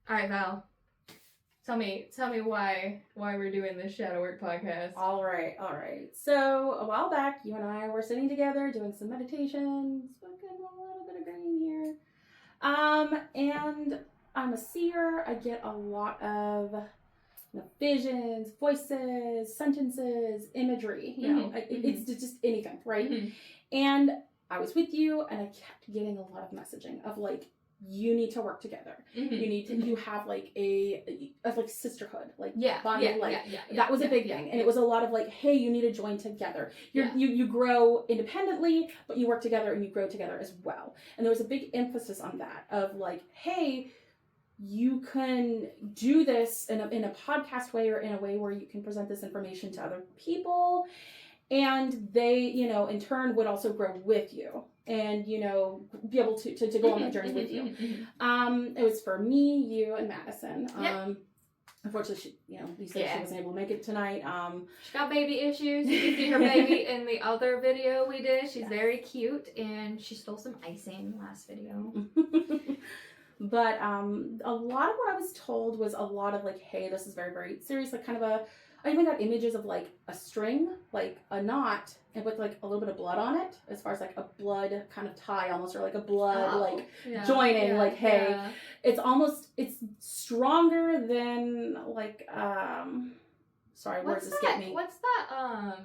All right, Val. Tell me why we're doing this shadow work podcast. All right. So a while back, you and I were sitting together doing some meditation, smoking a little bit of green here. And I'm a seer. I get a lot of visions, voices, sentences, imagery. It's just anything, right? Mm-hmm. And I was with you, and I kept getting a lot of messaging of like, you need to work together. Mm-hmm. You need to. You have like a like sisterhood, like bonding. That was a big thing, and it was a lot of like, hey, you need to join together. You grow independently, but you work together and you grow together as well. And there was a big emphasis on that of like, hey, you can do this in a podcast way or in a way where you can present this information to other people, and they, in turn would also grow with you. And, be able to go on that journey with you. It was for me, you, and Madison. Unfortunately, she, you said she wasn't able to make it tonight. She got baby issues. You can see her baby in the other video we did. She's very cute, and she stole some icing last video. But a lot of what I was told was a lot of like, hey, this is very, very serious. Like kind of I even got images of like a string, like a knot, and with like a little bit of blood on it, as far as like a blood kind of tie almost, or like a blood joining. Like, hey, it's stronger than like sorry, words escape me. What's that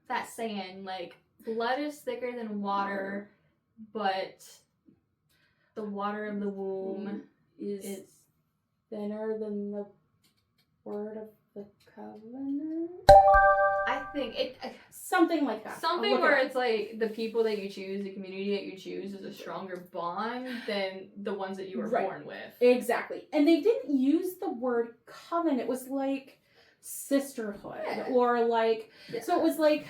that saying, like, blood is thicker than water, but the water of the womb is thinner than the word of the covenant? I think it something like that. Something where it's like the people that you choose, the community that you choose, is a stronger bond than the ones that you were born with. Exactly. And they didn't use the word covenant. It was like sisterhood or like so it was like,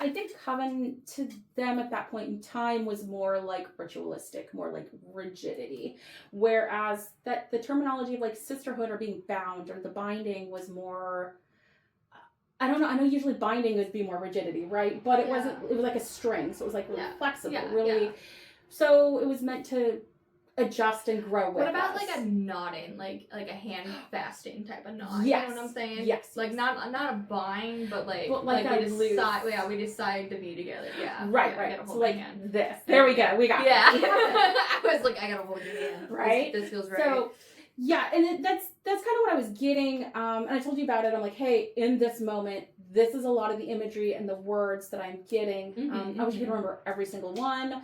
I think coven to them at that point in time was more like ritualistic, more like rigidity. Whereas that the terminology of like sisterhood or being bound or the binding was more, I don't know. I know usually binding would be more rigidity, right? But it wasn't, it was like a string. So it was like really flexible, really. So it was meant to adjust and grow with What about us. like a knotting, like a hand fasting type of knot? Yes. You know what I'm saying? Yes. Like not a bind, but like we decide to be together. Yeah. Right. So like hand. This. There we go. We got it. I was like, I gotta hold your hand. Right. This feels right. So and that's kind of what I was getting. And I told you about it. I'm like, hey, in this moment, this is a lot of the imagery and the words that I'm getting. I wish you could remember every single one.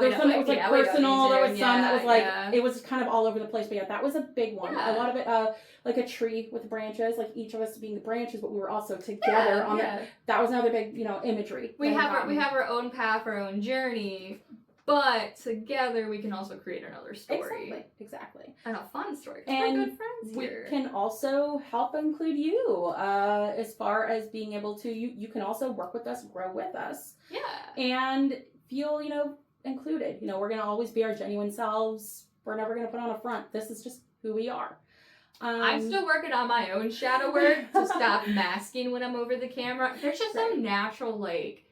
There's some that was like personal. There was some that was like it was kind of all over the place. But that was a big one. A lot of it, like a tree with branches, like each of us being the branches, but we were also together on that. That was another big, imagery. We have our own path, our own journey, but together we can also create another story. Exactly. And a fun story. And we're good friends here. We can also help include you as far as being able to. You can also work with us, grow with us. Yeah. And feel, included. We're going to always be our genuine selves. We're never going to put on a front. This is just who we are. I'm still working on my own shadow work to stop masking when I'm over the camera. There's just no natural, like,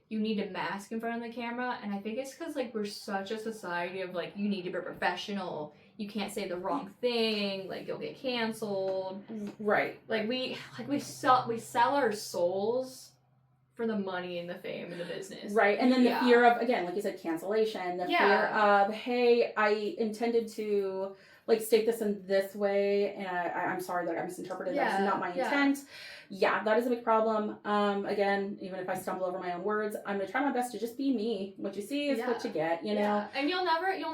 you need to mask in front of the camera. And I think it's because, like, we're such a society of, like, you need to be professional. You can't say the wrong thing. Like, you'll get canceled. Right. Like, we sell our souls for the money and the fame and the business. Right. And then the fear of, again, like you said, cancellation. The fear of, hey, I intended to, like, state this in this way, and I'm sorry that I misinterpreted. That was not my intent. Yeah, that is a big problem. Again, even if I stumble over my own words, I'm going to try my best to just be me. What you see is what you get, know? And you'll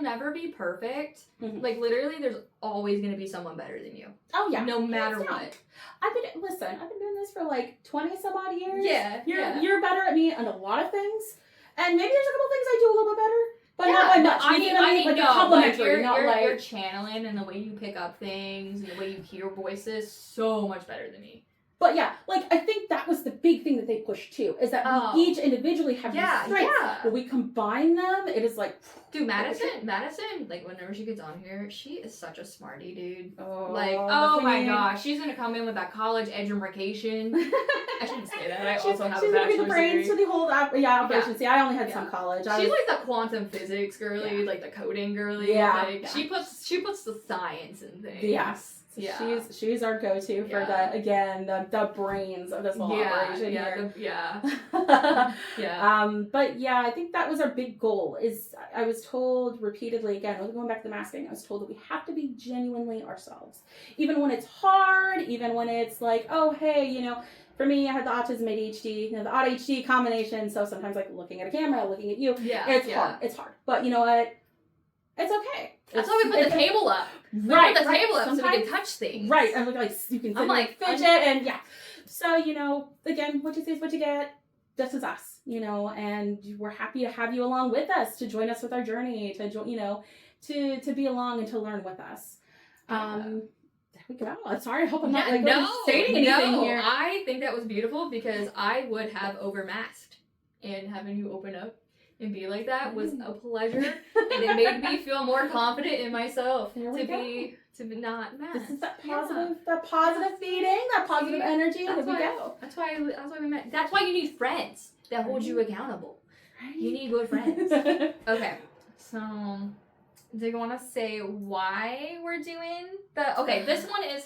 never be perfect. Mm-hmm. Like, literally, there's always going to be someone better than you. Oh, yeah. No matter what. I've been doing this for like 20 some odd years. Yeah. You're better at me on a lot of things. And maybe there's a couple things I do a little bit better. But not by much. Complimentary. You're channeling, and the way you pick up things and the way you hear voices, so much better than me. But yeah, like, I think that was the big thing that they pushed too, is that we each individually have these strengths. Yeah. When we combine them, it is like... Dude, Madison, like, whenever she gets on here, she is such a smarty, dude. Oh, like, oh my gosh, she's gonna come in with that college education. I shouldn't say that. I also have a bachelor's degree. She's gonna be the brains for the whole operation. See, I only had some college. She's like the quantum physics girly, like the coding girly. Yeah. Like, she puts the science in things. Yes. Yeah. She's our go-to for the brains of this whole operation here. But yeah, I think that was our big goal. Is I was told repeatedly, again, going back to the masking, I was told that we have to be genuinely ourselves, even when it's hard, even when it's like, oh hey, you know. For me, I had the autism ADHD, you know, the ADHD combination. So sometimes, like looking at a camera, looking at you, it's hard. It's hard. But you know what? It's okay. That's why we put the table up. Right. We put the table up so we can touch things. Right. And like you can fidget and So, you know, again, what you see is what you get. This is us, you know, and we're happy to have you along with us, to join us with our journey, to join, you know, to be along and to learn with us. There we go. I'm sorry. I hope I'm not stating anything here. I think that was beautiful because I would have overmasked, and having you open up and be like that was a pleasure, and it made me feel more confident in myself to be not masked. This is that positive feeding, that positive energy. There we go. That's why we met. That's why you need friends that hold you accountable. Right. You need good friends. Okay, so do you want to say why we're doing the? Okay, this one is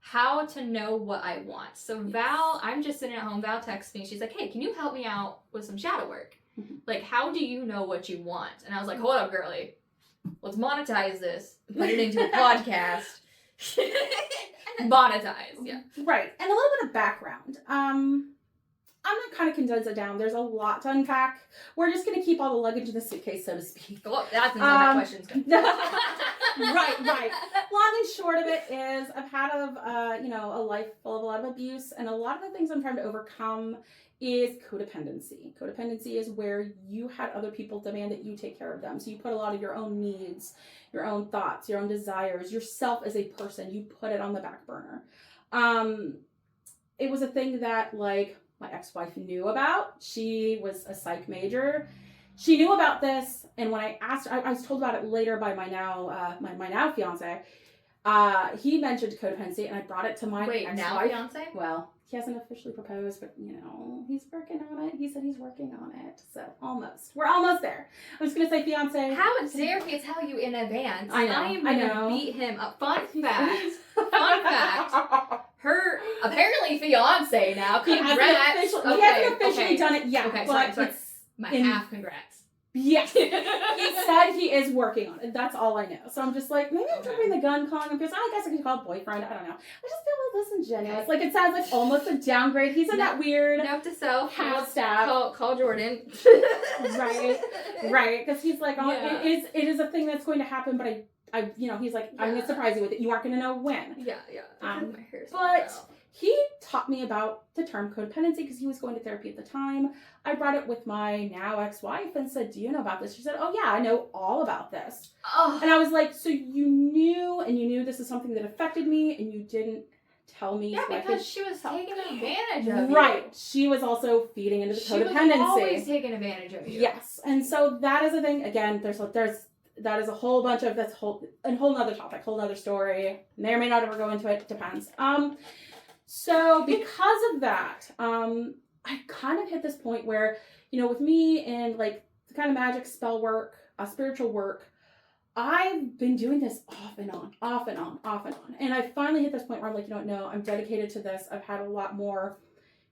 how to know what I want. So Val, I'm just sitting at home. Val texts me. She's like, "Hey, can you help me out with some shadow work? Like, how do you know what you want?" And I was like, "Hold up, girly. Let's monetize this. Put it into a podcast. Monetize, yeah." Right. And a little bit of background. I'm gonna kind of condense it down. There's a lot to unpack. We're just gonna keep all the luggage in the suitcase, so to speak. Well, that's my questions. Right. Long and short of it is, I've had a life full of a lot of abuse, and a lot of the things I'm trying to overcome is codependency. Codependency is where you had other people demand that you take care of them. So you put a lot of your own needs, your own thoughts, your own desires, yourself as a person, you put it on the back burner. It was a thing that, like, my ex-wife knew about. She was a psych major. She knew about this, and when I asked her, I was told about it later by my now fiance. He mentioned codependency, and I brought it to my ex-wife. Now fiance? Well, he hasn't officially proposed, but, you know, he's working on it. He said he's working on it. So, almost. We're almost there. I was going to say fiance. How dare he tell you in advance? I know. I am going to beat him up. Fun fact. Her, apparently, fiance now. Congrats. He hasn't officially done it yet. Okay, but sorry. My half congrats. Yes. He said he is working on it. That's all I know. So I'm just like, maybe I'm jumping the gun calling him, because I guess I could call boyfriend. I don't know. I just feel a little disingenuous. Like, it sounds like almost a downgrade. He's in that weird note to self. half stab. Call Jordan. Right. Because he's like, it is a thing that's going to happen, but I he's like, I'm going to surprise you with it. You aren't going to know when. Yeah. My hair's but he taught me about the term codependency because he was going to therapy at the time. I brought it with my now ex-wife and said, "Do you know about this?" She said, "Oh yeah, I know all about this." Oh. And I was like, "So you knew this is something that affected me, and you didn't tell me?" Yeah, because she was taking advantage of you. Right. She was also feeding into the codependency. She was always taking advantage of you. Yes. And so that is a thing. Again, that is a whole bunch of a whole nother topic, whole nother story. May or may not ever go into it. Depends. So because of that, I kind of hit this point where, you know, with me and like the kind of magic spell work, spiritual work, I've been doing this off and on. And I finally hit this point where I'm like, you know what, no, I'm dedicated to this. I've had a lot more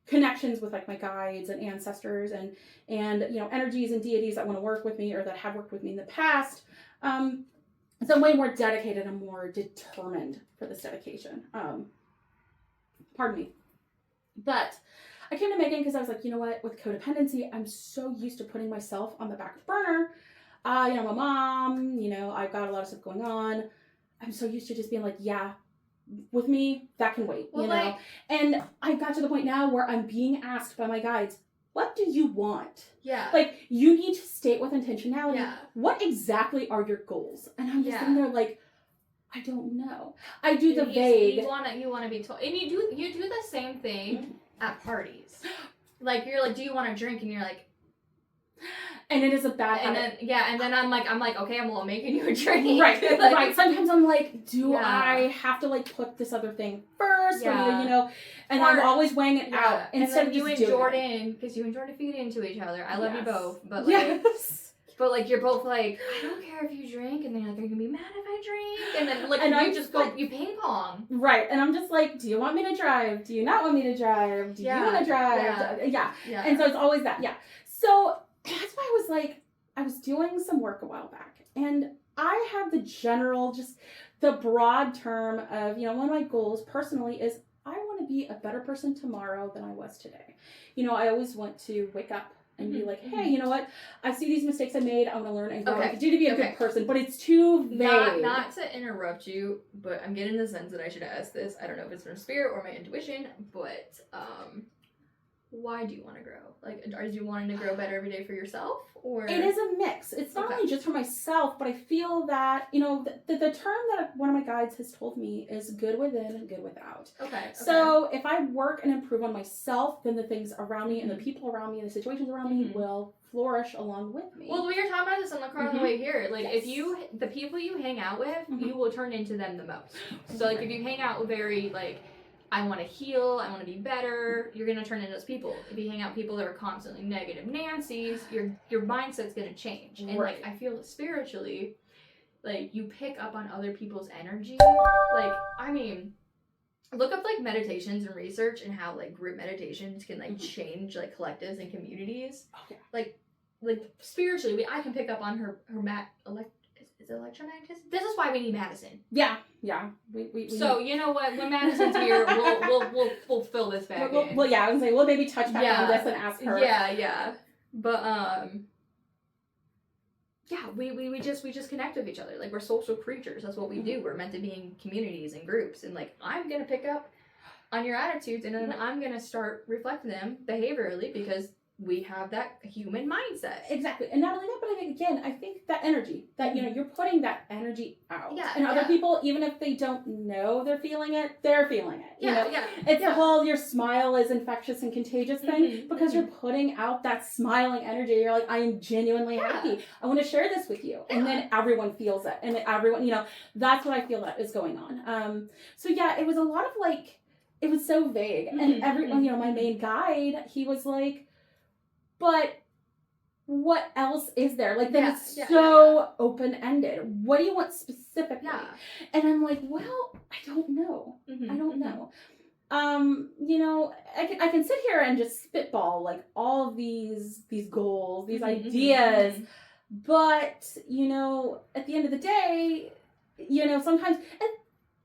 connections with like my guides and ancestors and you know, energies and deities that want to work with me or that have worked with me in the past. So I'm way more dedicated and more determined for this dedication. Pardon me. But I came to Megan because I was like, you know what, with codependency, I'm so used to putting myself on the back burner. You know, I'm a mom, you know, I've got a lot of stuff going on. I'm so used to just being like, yeah, with me, that can wait, you know? And I got to the point now where I'm being asked by my guides, what do you want? Yeah. Like, you need to state with intentionality, yeah. What exactly are your goals? And I'm just sitting there like, I don't know. I do the you, vague. You wanna be told, and you do the same thing at parties. Like you're like, do you want to drink? And you're like, and it is a bad habit. And then I'm like, okay, I'm making you a drink. Right, like, right. Sometimes I'm like, do I have to like put this other thing first? Yeah. Or, you know, and I'm always weighing it out instead of you just and doing Jordan, because you and Jordan feed into each other. I love you both, but like, yes. but like you're both like, I don't care if you drink, and then like, are you gonna be mad if I drink? And then like, and you just go, like, you ping pong. Right, and I'm just like, do you want me to drive? Do you not want me to drive? Do you want to drive? Yeah. And so it's always that, So that's why I was like, I was doing some work a while back, and I have the general, just the broad term of, you know, one of my goals personally is I want to be a better person tomorrow than I was today. You know, I always want to wake up and be like, hey, you know what? I see these mistakes I made. I want to learn and grow. I do to be a good person, but it's too vague. Not to interrupt you, but I'm getting the sense that I should ask this. I don't know if it's from spirit or my intuition, but why do you want to grow? Like, are you wanting to grow better every day for yourself, or? It is a mix. It's not only just for myself, but I feel that, you know, the term that one of my guides has told me is good within, good without. Okay. So if I work and improve on myself, then the things around me and the people around me and the situations around me will flourish along with me. Well, we were talking about this on the car on the way here. Like, if the people you hang out with, you will turn into them the most. So, like, if you hang out with very, like, I want to heal, I want to be better, you're going to turn into those people. If you hang out with people that are constantly negative Nancy's, your mindset's going to change. And, like, I feel spiritually, like, you pick up on other people's energy. Like, I mean, look up, like, meditations and research and how, like, group meditations can, like, change, like, collectives and communities. Okay. Like, spiritually, I can pick up on her is it electromagnetism? This is why we need Madison. Yeah. We so you know what? When Madison's here, we'll fill this back in. Well, yeah, I was saying we'll maybe touch back on this and ask her. Yeah. But we just connect with each other. Like, we're social creatures. That's what we do. We're meant to be in communities and groups. And like, I'm gonna pick up on your attitudes, and then I'm gonna start reflecting them behaviorally because we have that human mindset. Exactly. And not only that, but I think that energy, that, you know, you're putting that energy out. Yeah. And other people, even if they don't know they're feeling it, they're feeling it. Yeah. You know? It's the whole your smile is infectious and contagious thing, because you're putting out that smiling energy. You're like, I am genuinely happy. I want to share this with you. And then everyone feels it. And everyone, you know, that's what I feel that is going on. So yeah, it was a lot of like, it was so vague. And everyone, you know, my main guide, he was like, but what else is there? Like, that it's so open-ended. What do you want specifically? Yeah. And I'm like, well, I don't know. I don't know. You know, I can sit here and just spitball like all of these goals, these ideas, but you know, at the end of the day, you know, sometimes,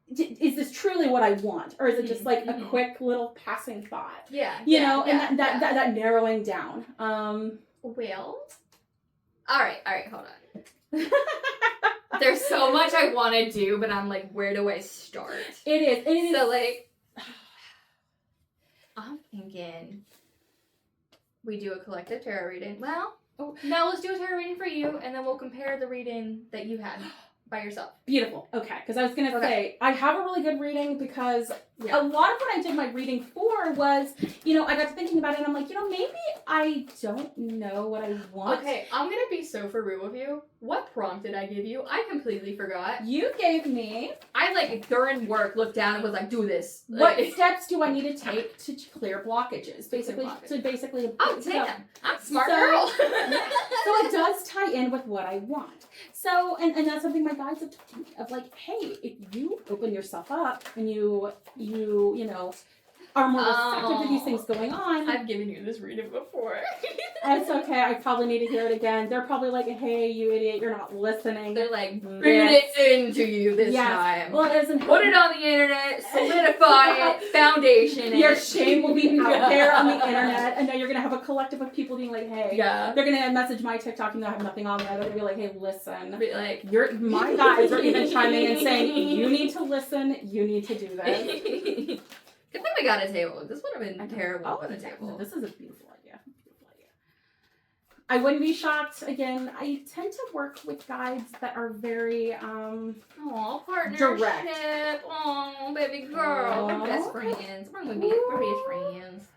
is this truly what I want, or is it just like a quick little passing thought? Yeah. You know, and that narrowing down. Well, all right, hold on. There's so much I want to do, but I'm like, where do I start? It is. So like, I'm thinking we do a collective tarot reading. Well, no, let's do a tarot reading for you, and then we'll compare the reading that you had by yourself. Beautiful. Okay, because I was going to say, I have a really good reading because a lot of what I did my reading for was, you know, I got to thinking about it and I'm like, you know, maybe I don't know what I want. Okay, I'm going to be so for real with you. What prompt did I give you? I completely forgot. You gave me... I, like, during work, looked down and was like, do this. What steps do I need to take to clear blockages? Basically. Oh, damn. I'm a smart girl. So it does tie in with what I want. So, and that's something my guides have told me, of like, hey, if you open yourself up and you know, are more receptive to these things going on. I've given you this reading before. It's okay. I probably need to hear it again. They're probably like, hey, you idiot, you're not listening. They're like, bring it into you this time. Well, it isn't. Put it on the internet, solidify it, foundation it. Your shame will be out there on the internet, and then you're going to have a collective of people being like, hey. Yeah. They're going to message my TikTok and they'll have nothing on there. They're going to be like, hey, listen. Be like, my guys are even chiming in and saying, you need to listen, you need to do this. Good thing we got a table. This would have been terrible on a table. This is a beautiful idea. I wouldn't be shocked. Again, I tend to work with guides that are very Aw, partnership. direct. Oh, baby girl. We're best Aw. friends. We're best friends.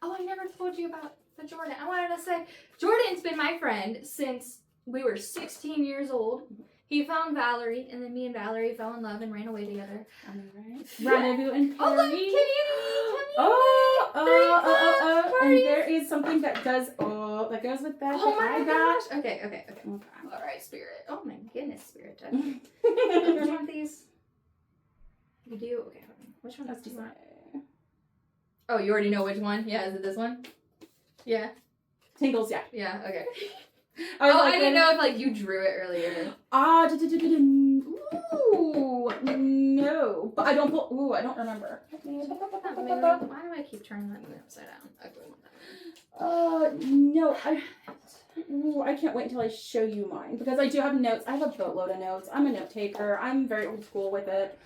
Oh, I never told you about the Jordan. I wanted to say, Jordan's been my friend since we were 16 years old. He found Valerie, and then me and Valerie fell in love and ran away together. I know, right? Rendezvous and Oh, look, Perry. Kitty! And there is something that goes with that. Oh that I my got. gosh. Okay. Okay. All right, Spirit. Oh my goodness, Spirit. Which one of these? You do? Okay, hold on. Which one That's do you want? just Oh, you already know which one? Yeah, is it this one? Yeah. Tingles, yeah. Yeah, okay. I didn't know if like you drew it earlier. Ooh, no. But I don't remember. Why do I keep turning that moon upside down? No, I can't wait until I show you mine because I do have notes. I have a boatload of notes. I'm a note taker. I'm very old school with it.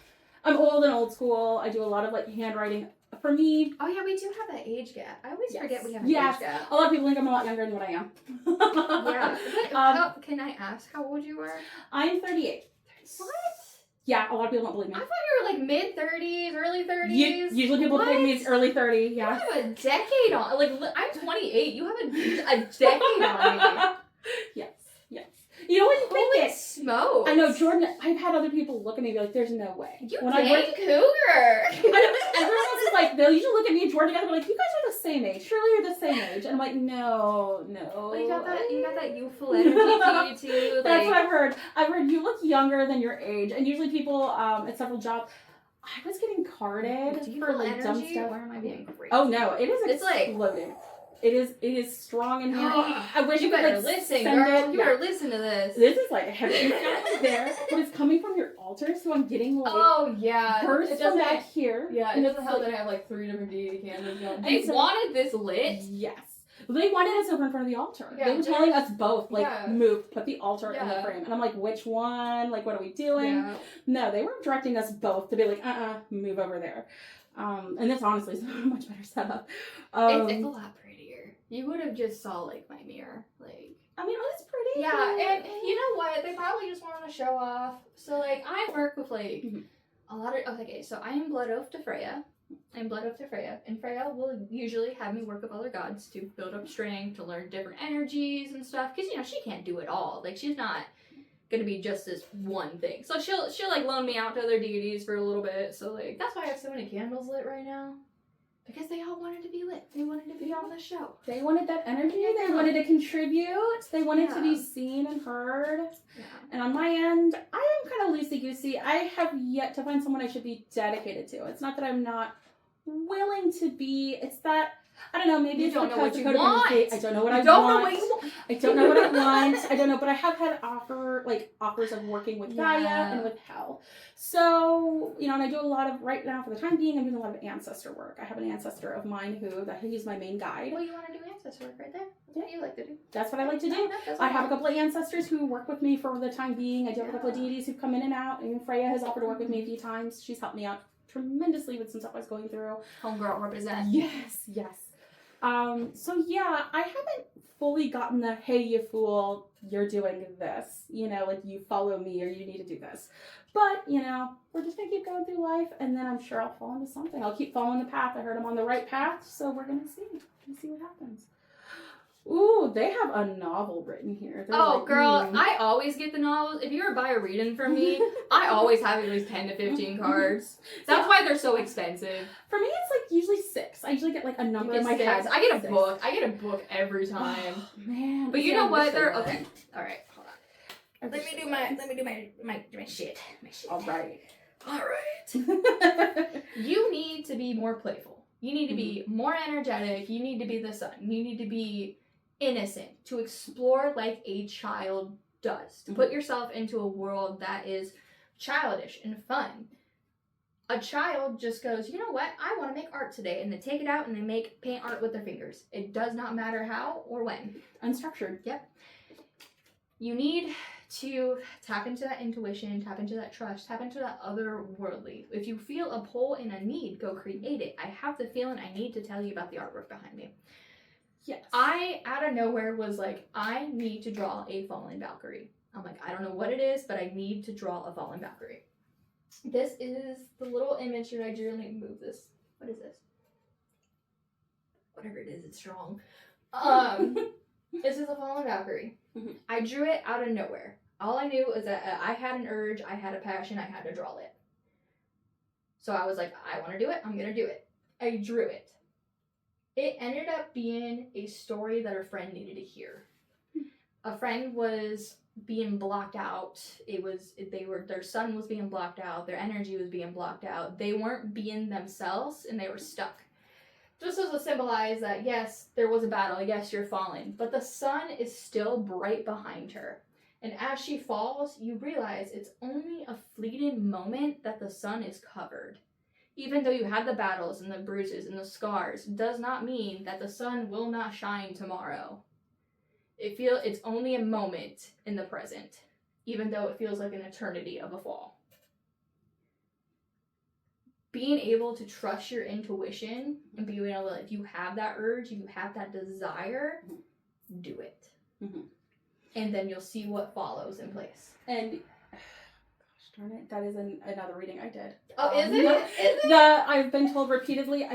I'm old school. I do a lot of like handwriting. For me, oh yeah, we do have that age gap. I always forget we have an yes. age gap. A lot of people think I'm a lot younger than what I am. Yeah. Can I ask how old you were? I'm 38. What? Yeah, a lot of people don't believe me. I thought you were like mid-30s, early 30s. Usually people think me early 30s, yeah. You have a decade on. Like, I'm 28. You have a decade on me. Yes. You know what you think Holy it? smokes. I know, Jordan, I've had other people look at me and be like, there's no way. You when dang I work, cougar. I know, everyone else is like, they'll usually look at me and Jordan together and be like, you guys are the same age. Surely you're the same age. And I'm like, no. Well, you got that youthful energy to you too. Like, That's what I've heard. I've heard you look younger than your age. And usually people at several jobs, I was getting carded for like dumb stuff. Or am I being crazy? Oh no, it is It's like exploding. It is strong in here. I wish you could, better like, listen, send girl. it. You better listen to this. This is like heavy. It's got like there, but it's coming from your altar, so I'm getting like Oh yeah. bursts It from doesn't. back here. Yeah, it and doesn't it's help like- that I have like 3 different deity candles going. They so- wanted this lit. Yes. They wanted us over in front of the altar. Yeah, They were telling us both, like, yeah. move, put the altar in the Yeah. frame. And I'm like, which one? Like, what are we doing? Yeah. No, they were directing us both to be like, move over there. And this honestly is a much better setup. It's a lot prettier. You would have just saw like my mirror, like. I mean, oh, it's pretty. Yeah, and you know what? They probably just wanted to show off. So like, I work with like Mhm. a lot of. Okay, so I am blood oath to Freya. I'm blood oath to Freya, and Freya will usually have me work with other gods to build up strength, to learn different energies and stuff. Because you know she can't do it all. Like she's not gonna be just this one thing. So she'll like loan me out to other deities for a little bit. So like that's why I have so many candles lit right now. Because they all wanted to be lit. They wanted to be on the show. They wanted that energy. Yeah. They wanted to contribute. They wanted to be Yeah. seen and heard. Yeah. And on my end, I am kind of loosey-goosey. I have yet to find someone I should be dedicated to. It's not that I'm not willing to be. It's that, I don't know, maybe You it's don't know because what of you want. codependency. I don't know what I Don't know want. what you want. I don't know what I want. I don't know, but I have had offers of working with Gaia Yeah. and with Hell. So, you know, and I do a lot of, right now for the time being, I'm doing a lot of ancestor work. I have an ancestor of mine he's my main guide. Well, you want to do ancestor work right there. That's what you like to do. That's what I like to do. No, that's I have a fine. couple of ancestors who work with me for the time being. I do have a couple of Yeah. deities who've come in and out. And Freya has offered to work with me a few times. She's helped me out tremendously with some stuff I was going through. Homegirl represent. Yes. So yeah, I haven't fully gotten the, hey, you fool, you're doing this. You know, like you follow me or you need to do this. But, you know, we're just going to keep going through life and then I'm sure I'll fall into something. I'll keep following the path. I heard I'm on the right path. So we're going to see. We'll see what happens. Ooh, they have a novel written here. They're Oh, like, girl, I always get the novels. If you ever buy a reading from me, I always have at least 10 to 15 cards. That's why they're so expensive. For me, it's like usually 6. I usually get like a number You in my get head. six. I get a 6. book. I get a book every time. Oh, man. But you See, know I what? wish I They're would. okay. All right, hold on. Let me do my shit. All right. All right. You need to be more playful. You need to be more energetic. You need to be the sun. You need to be innocent, to explore like a child does, to put yourself into a world that is childish and fun. A child just goes, you know what, I want to make art today, and they take it out and they paint art with their fingers. It does not matter how or when. Unstructured. You need to tap into that intuition, tap into that trust, tap into that otherworldly. If you feel a pull and a need, go create it. I have the feeling I need to tell you about the artwork behind me. Yes. I, out of nowhere, was like, I need to draw a fallen Valkyrie. I'm like, I don't know what it is, but I need to draw a fallen Valkyrie. This is the little image. Should I generally move this? What is this? Whatever it is, it's strong. This is a fallen Valkyrie. Mhm. I drew it out of nowhere. All I knew is that I had an urge, I had a passion, I had to draw it. So I was like, I want to do it, I'm going to do it. I drew it. It ended up being a story that a friend needed to hear. A friend was being blocked out. Their sun was being blocked out, their energy was being blocked out. They weren't being themselves and they were stuck. Just as to symbolize that, yes, there was a battle, yes, you're falling, but the sun is still bright behind her. And as she falls, you realize it's only a fleeting moment that the sun is covered. Even though you had the battles and the bruises and the scars, does not mean that the sun will not shine tomorrow. It's only a moment in the present, even though it feels like an eternity of a fall. Being able to trust your intuition and being able to, if you have that urge, if you have that desire, do it. Mm-hmm. And then you'll see what follows in place. And gosh darn it, that is another reading I did. Oh, is it? Is it? I've been told repeatedly,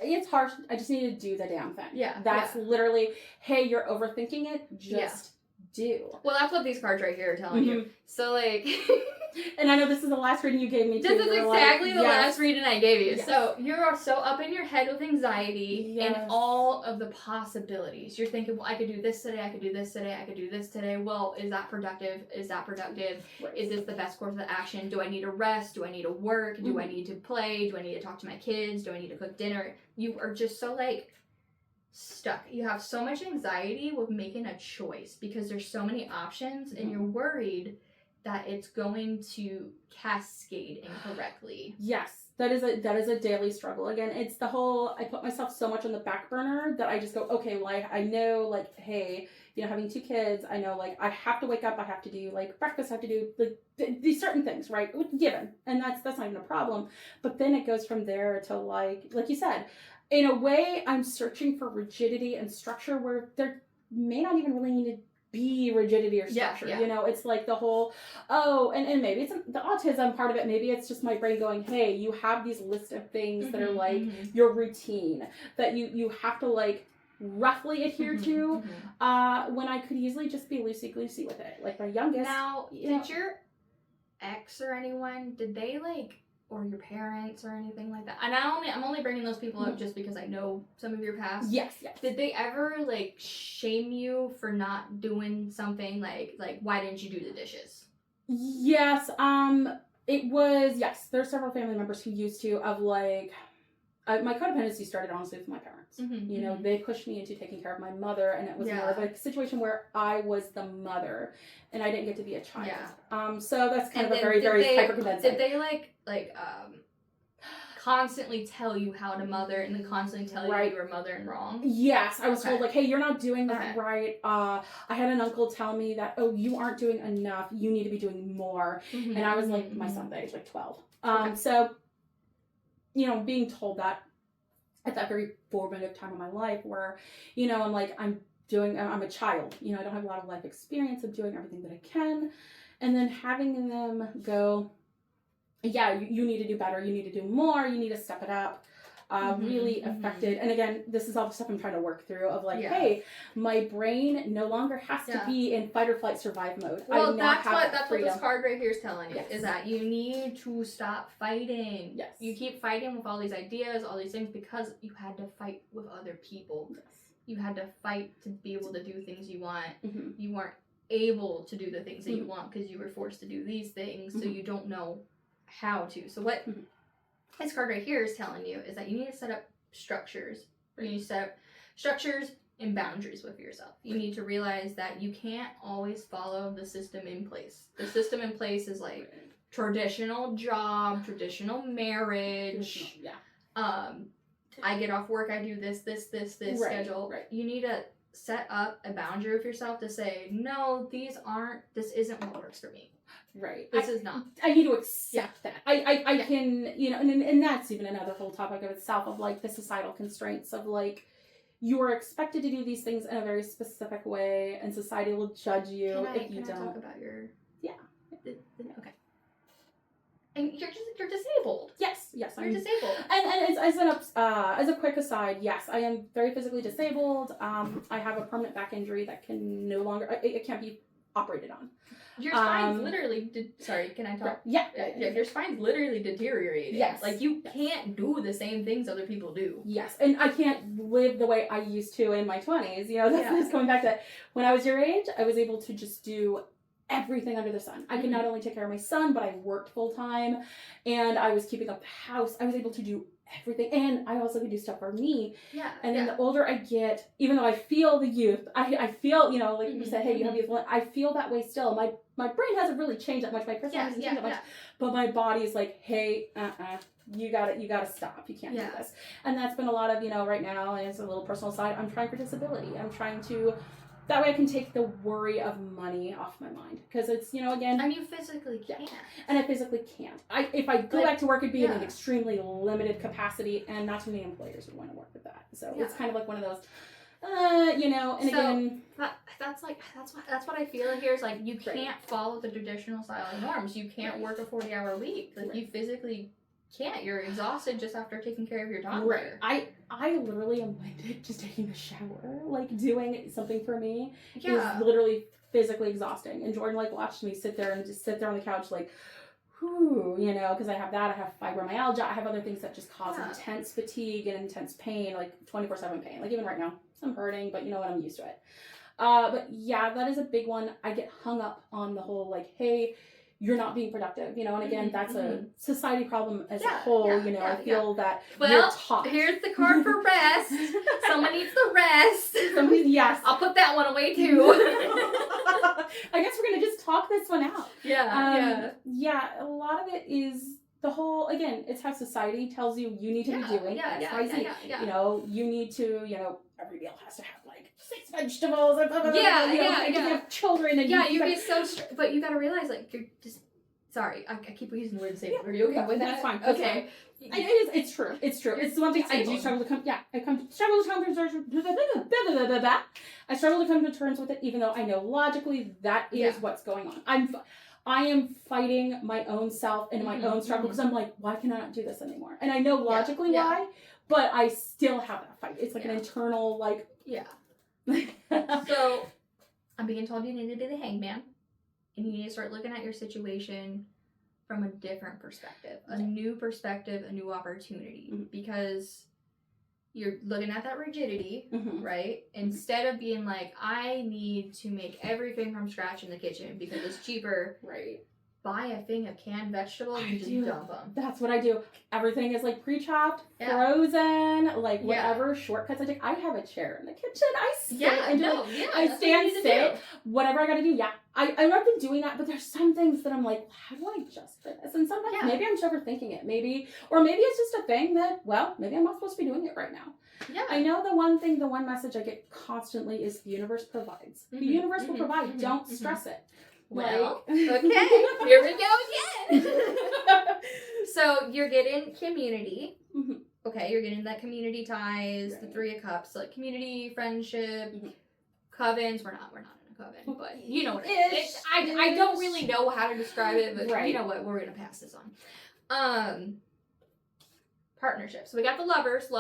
it's harsh, I just needed to do the damn thing. Yeah. That's literally, hey, you're overthinking it, just do. Well, that's what these cards right here are telling you. So, like... And I know this is the last reading you gave me, too. This is exactly the last reading I gave you. Yes. So, you're so up in your head with anxiety Yes. and all of the possibilities. You're thinking, well, I could do this today, I could do this today, I could do this today. Well, is that productive? Is that productive? Right. Is this the best course of action? Do I need to rest? Do I need to work? Do I need to play? Do I need to talk to my kids? Do I need to cook dinner? You are just so, like, stuck. You have so much anxiety with making a choice because there's so many options and you're worried that it's going to cascade incorrectly. Yes, that is a daily struggle. Again, it's the whole, I put myself so much on the back burner that I just go, okay, well, I know, like, hey, you know, having 2 kids, I know, like, I have to wake up, I have to do, like, breakfast, I have to do, like, these certain things, right? Given. And that's not even a problem. But then it goes from there to, like you said, in a way, I'm searching for rigidity and structure where there may not even really need to be rigidity or structure. Yeah. You know, it's like the whole, and maybe it's the autism part of it. Maybe it's just my brain going, hey, you have these list of things that are like your routine that you have to like roughly adhere to, when I could easily just be loosey-goosey with it. Like my youngest. Now, did your ex or anyone, did they like, or your parents or anything like that? And I'm only bringing those people up just because I know some of your past. Yes. Did they ever like shame you for not doing something like why didn't you do the dishes? Yes. It was, yes, there's several family members who used to, of like, my codependency started honestly with my parents. You know, they pushed me into taking care of my mother, and it was more of a situation where I was the mother and I didn't get to be a child. Yeah. So that's kind of a very hyper condensing. Did they constantly tell you how to mother and then constantly tell you you were mothering wrong? Yes, I was told like, hey, you're not doing that right. I had an uncle tell me that, oh, you aren't doing enough. You need to be doing more. And I was like, my son's age, like 12. So, you know, being told that at that very formative time of my life where, you know, I'm like, I'm a child, you know, I don't have a lot of life experience of doing everything that I can. And then having them go, yeah, you need to do better, you need to do more, you need to step it up, really affected. And again, this is all the stuff I'm trying to work through of like, hey, my brain no longer has to be in fight or flight survive mode. Well, that's what this card right here is telling you, is that you need to stop fighting. Yes. You keep fighting with all these ideas, all these things, because you had to fight with other people. Yes. You had to fight to be able to do things you want. You weren't able to do the things that you want because you were forced to do these things, so you don't know how to. So what this card right here is telling you is that you need to set up structures. You need to set up structures and boundaries with yourself. You need to realize that you can't always follow the system in place. The system in place is like traditional job, traditional marriage. I get off work, I do this schedule. You need to set up a boundary with yourself to say, no, this isn't what works for me. Right. This is not. I need to accept that. I can, you know, and that's even another whole topic of itself of like the societal constraints of like, you are expected to do these things in a very specific way, and society will judge you if you can I don't. talk about your... Yeah. Okay. And you're disabled. Yes, You're I'm disabled. And as a quick aside, yes, I am very physically disabled. I have a permanent back injury that can no longer, it can't be operated on. Your spine's literally, sorry, can I talk? Yeah. Your spine's literally deteriorating. Yes. Like, you can't do the same things other people do. Yes, and I can't live the way I used to in my 20s. You know, that's going back to when I was your age, I was able to just do everything under the sun. I could not only take care of my son, but I worked full time, and I was keeping up the house. I was able to do everything, and I also could do stuff for me. Yeah. And then the older I get, even though I feel the youth, I feel, you know, like you said, hey, you have youth. I feel that way still. My brain hasn't really changed that much. My personality hasn't changed that much. But my body is like, hey, you gotta stop. You can't do this. And that's been a lot of, you know, right now, and it's a little personal side, I'm trying for disability. I'm trying to, that way I can take the worry of money off my mind. Because it's, you know, again. And you physically can't. And I physically can't. If I go back to work, it'd be in an extremely limited capacity, and not too many employers would want to work with that. So it's kind of like one of those, you know, and again. That's what I feel here is like, you can't follow the traditional style of norms. You can't work a 40-hour week. Like, you physically can't. You're exhausted just after taking care of your toddler. Right. I literally am like just taking a shower, like doing something for me is literally physically exhausting. And Jordan like watched me sit there on the couch like, whew, you know, because I have fibromyalgia, I have other things that just cause intense fatigue and intense pain, like 24/7 pain. Like even right now, I'm hurting, but you know what, I'm used to it. But yeah, that is a big one. I get hung up on the whole like, hey, you're not being productive, you know, and again, that's a society problem as a whole, you know, I feel that we're taught. Here's the card for rest. Someone needs the rest. Yes. I'll put that one away too. I guess we're going to just talk this one out. Yeah, a lot of it is the whole, again, it's how society tells you need to be doing. You know, you need to, you know, every meal has to have like 6 vegetables and blah, blah, blah, you have children and you get so but you gotta realize like you're just sorry, I keep using the word disabled. Are you okay with that? That's fine. Okay. It's true. It's the one thing I do struggle to come I struggle to come to terms with it, even though I know logically that is what's going on. I am fighting my own self and my own struggle because I'm like, why can I not do this anymore? And I know logically why, but I still have that fight. It's like an internal like So I'm being told you need to be the hangman, and you need to start looking at your situation from a different perspective, a new perspective, a new opportunity, because you're looking at that rigidity, right? Instead of being like, I need to make everything from scratch in the kitchen because it's cheaper. Right. Buy a thing of canned vegetables and just dump them. That's what I do. Everything is like pre-chopped, frozen, like whatever shortcuts I take. I have a chair in the kitchen. I sit I stand, sit, whatever I gotta do. Yeah. I've been doing that, but there's some things that I'm like, how do I adjust this? And sometimes maybe I'm just overthinking it. Maybe it's just a thing that, well, maybe I'm not supposed to be doing it right now. Yeah. I know the one message I get constantly is the universe provides. The universe will provide. Don't stress it. Well, okay, here we go again. So you're getting community. Okay, you're getting that community ties, the 3 of Cups, like community, friendship, covens. We're not in a coven, but you know what it is. I don't really know how to describe it, but you know what? We're gonna pass this on. Partnerships. So we got the lovers.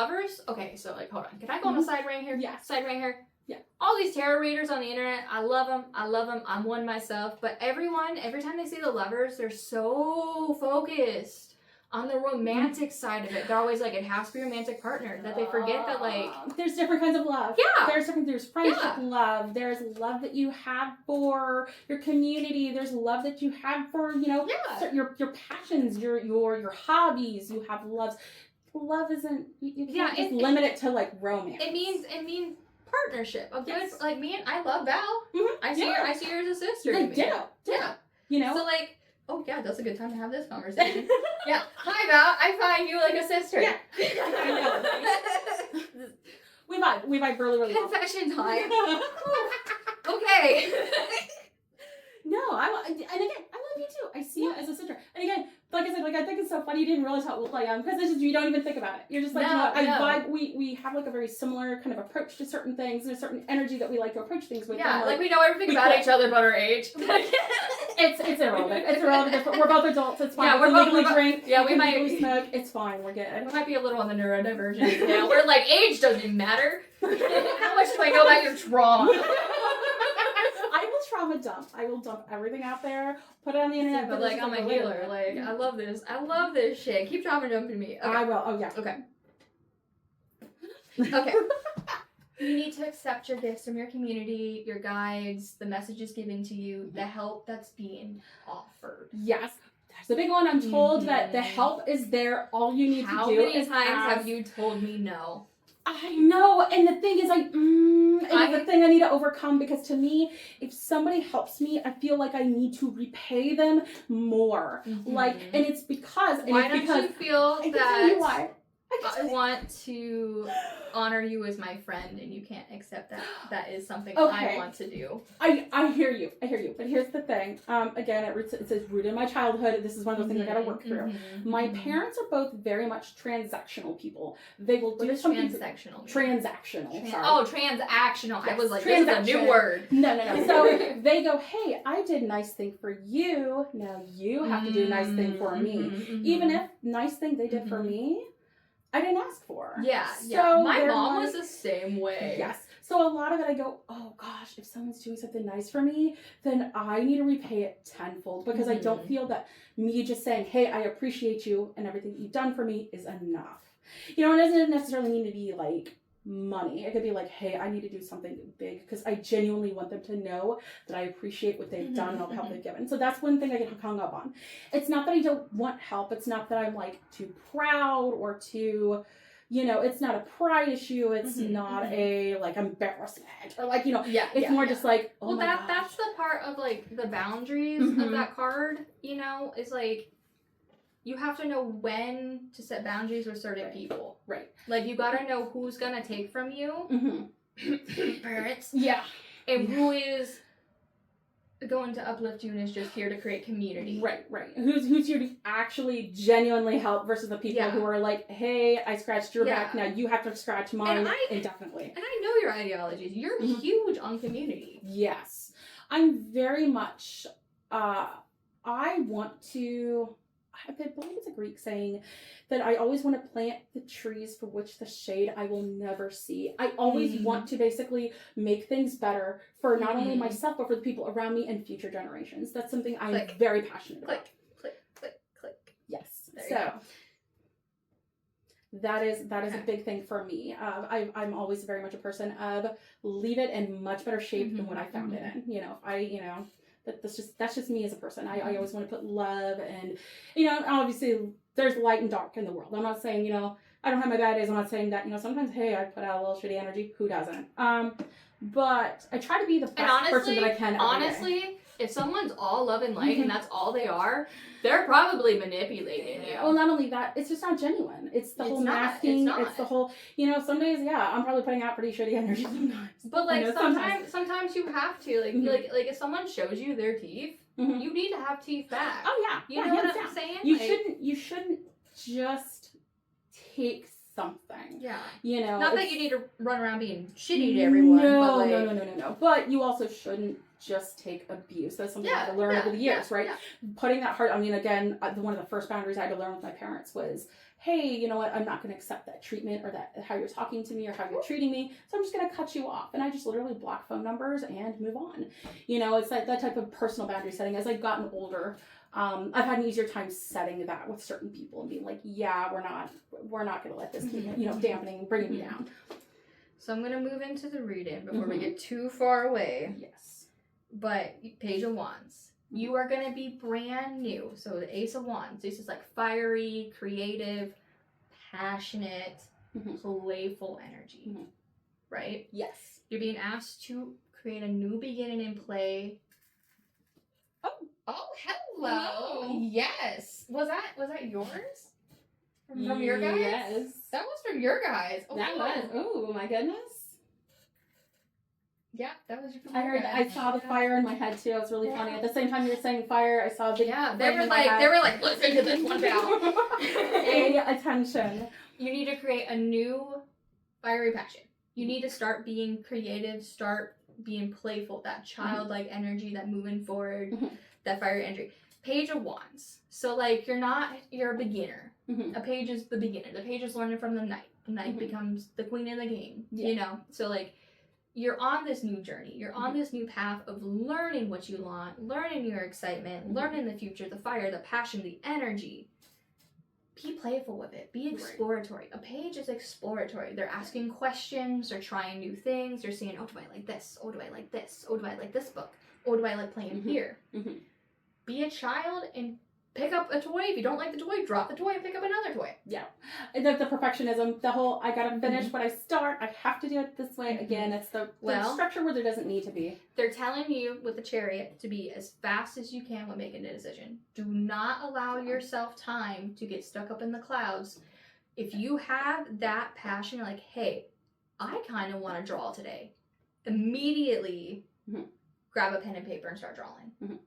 Okay, so like, hold on. Can I go on the side right here? Yeah. Side right here. Yeah. All these tarot readers on the internet, I love them. I'm one myself. But every time they see the lovers, they're so focused on the romantic side of it. They're always like, it has to be a romantic partner. That they forget that, like, there's different kinds of love. Yeah. There's friendship love. There's love that you have for your community. There's love that you have for, you know, your passions, your hobbies. You have loves. Love isn't, you can't just limit it to like romance. It means partnership. A good, like me and I love Val. I see her as a sister. Like, ditto. You know? So like, oh yeah, that's a good time to have this conversation. Hi Val, I find you like a sister. Yeah. I know. We vibe really, really well. Confession time. Okay. No, and again, I love you too. I see you as a sister. And again, like I said, like I think it's so funny you didn't realize how old I am because it's just you don't even think about it. You're just like, you know what, I vibe. We have like a very similar kind of approach to certain things. There's certain energy that we like to approach things with. Yeah, and, like we know everything about each other but our age. It's irrelevant. It's irrelevant. We're both adults. It's fine. Yeah, we we're legally both- drink. yeah, we might- legally smoke. It's fine. We're good. We might be a little on the neurodivergent now. We're like, age doesn't matter. How much do I know about your trauma? I will trauma dump. I will dump everything out there, put it on the internet. But put it like, just I'm a later. healer. Like, I love this. I love this shit. Keep trauma dumping me. Okay. I will. Oh yeah. Okay. Okay. You need to accept your gifts from your community, your guides, the messages given to you, the help that's being offered. Yes. That's the big one. I'm told that the help is there. All you need How to do many is times ask. have you told me no? I know, and the thing is, it's the thing I need to overcome because to me, if somebody helps me, I feel like I need to repay them more. Like, and it's because, and Why it's don't because you feel I can tell you that why. I want to honor you as my friend, and you can't accept that? That is something Okay. I want to do. I hear you. But here's the thing. Again, it says rooted in my childhood. This is one of those things I gotta work through. My parents are both very much transactional people. They will What do is something transactional? transactional. Sorry. Oh, transactional. I Yes, was like, this is a transaction. new word. No. So they go, hey, I did nice thing for you. Now you have to do a nice thing for me. Even if nice thing they did for me, I didn't ask for. Yeah. So My they're mom like- was the same way. Yes. So a lot of it I go, oh gosh, if someone's doing something nice for me, then I need to repay it tenfold because I don't feel that me just saying, hey, I appreciate you and everything you've done for me is enough. You know, it doesn't necessarily need to be like money. It could be like, hey, I need to do something big because I genuinely want them to know that I appreciate what they've done and all the help they've given. So that's one thing I get hung up on. It's not that I don't want help. It's not that I'm like too proud or too, you know, it's not a pride issue. It's not a like embarrassment or like, you know, it's more just like, oh well, my gosh. that's the part of like the boundaries of that card, you know, is like you have to know when to set boundaries with certain people. Right. Like you gotta know who's gonna take from you. Parents. Yeah. And who is going to uplift you and is just here to create community. Right. Who's here to actually genuinely help versus the people who are like, hey, I scratched your back, now you have to scratch mine indefinitely. And I know your ideologies. You're huge on community. Yes. I'm very much, I want to, I believe it's a Greek saying that I always want to plant the trees for which the shade I will never see. I always want to basically make things better for not only myself, but for the people around me and future generations. That's something I'm very passionate about. Click. Yes. There you So go. that is a big thing for me. I'm always very much a person of leave it in much better shape than what I found it in. You know, that's just me as a person. I always want to put love and, you know, obviously there's light and dark in the world. I'm not saying, you know, I don't have my bad days. I'm not saying that, you know, sometimes, hey, I put out a little shitty energy. Who doesn't? But I try to be the best person that I can. Honestly, if someone's all love and light and that's all they are, they're probably manipulating you. Well, not only that, it's just not genuine. It's the whole masking. It's the whole, you know, some days, I'm probably putting out pretty shitty energy sometimes. But like sometimes you have to like if someone shows you their teeth, you need to have teeth back. Oh yeah, you know what I'm saying? You shouldn't just take something. Yeah. You know, not that you need to run around being shitty to everyone. No. But you also shouldn't just take abuse. That's something I had to learn over the years, right? Yeah. Putting that heart. I mean, again, one of the first boundaries I had to learn with my parents was, hey, you know what? I'm not going to accept that treatment or that how you're talking to me or how you're treating me. So I'm just going to cut you off. And I just literally block phone numbers and move on. You know, it's like that type of personal boundary setting. As I've gotten older, I've had an easier time setting that with certain people and being like, yeah, we're not going to let this keep, you know, dampening and bringing me down. So I'm going to move into the reading before we get too far away. Yes. But Page of Wands. You are going to be brand new. So the Ace of Wands. This is like fiery, creative, passionate, playful energy. Right? Yes. You're being asked to create a new beginning and play. Oh, hello. Hello. Yes. Was that yours? From your guys? Yes. That was from your guys. Oh, That wow. was. Oh my goodness. Yeah, that was your I heard. I saw the fire in my head too. It was really funny. At the same time you were saying fire, I saw a big. Yeah, flame in my they were head. like, listen to this one now. Pay attention. You need to create a new fiery passion. You need to start being creative, start being playful, that childlike energy, that moving forward, Mhm. that fiery energy. Page of Wands. So like you're a beginner. Mhm. A page is the beginner. The page is learning from the knight. The knight Mhm. becomes the queen of the game. Yeah. You know? So like you're on this new journey. You're on Mhm. this new path of learning what you want, learning your excitement, Mhm. learning the future, the fire, the passion, the energy. Be playful with it. Be Right. exploratory. A page is exploratory. They're asking questions. They're trying new things. They're saying, oh, do I like this? Oh, do I like this? Oh, do I like this book? Oh, do I like playing Mhm. here? Mhm. Be a child and pick up a toy. If you don't like the toy, drop the toy and pick up another toy. Yeah. The perfectionism, the whole I gotta finish Mhm. what I start, I have to do it this way. Mhm. Again, it's the Well- structure where there doesn't need to be. They're telling you with the Chariot to be as fast as you can when making a decision. Do not allow yourself time to get stuck up in the clouds. If you have that passion, like, hey, I kind of want to draw today, immediately Mhm. grab a pen and paper and start drawing. Mhm.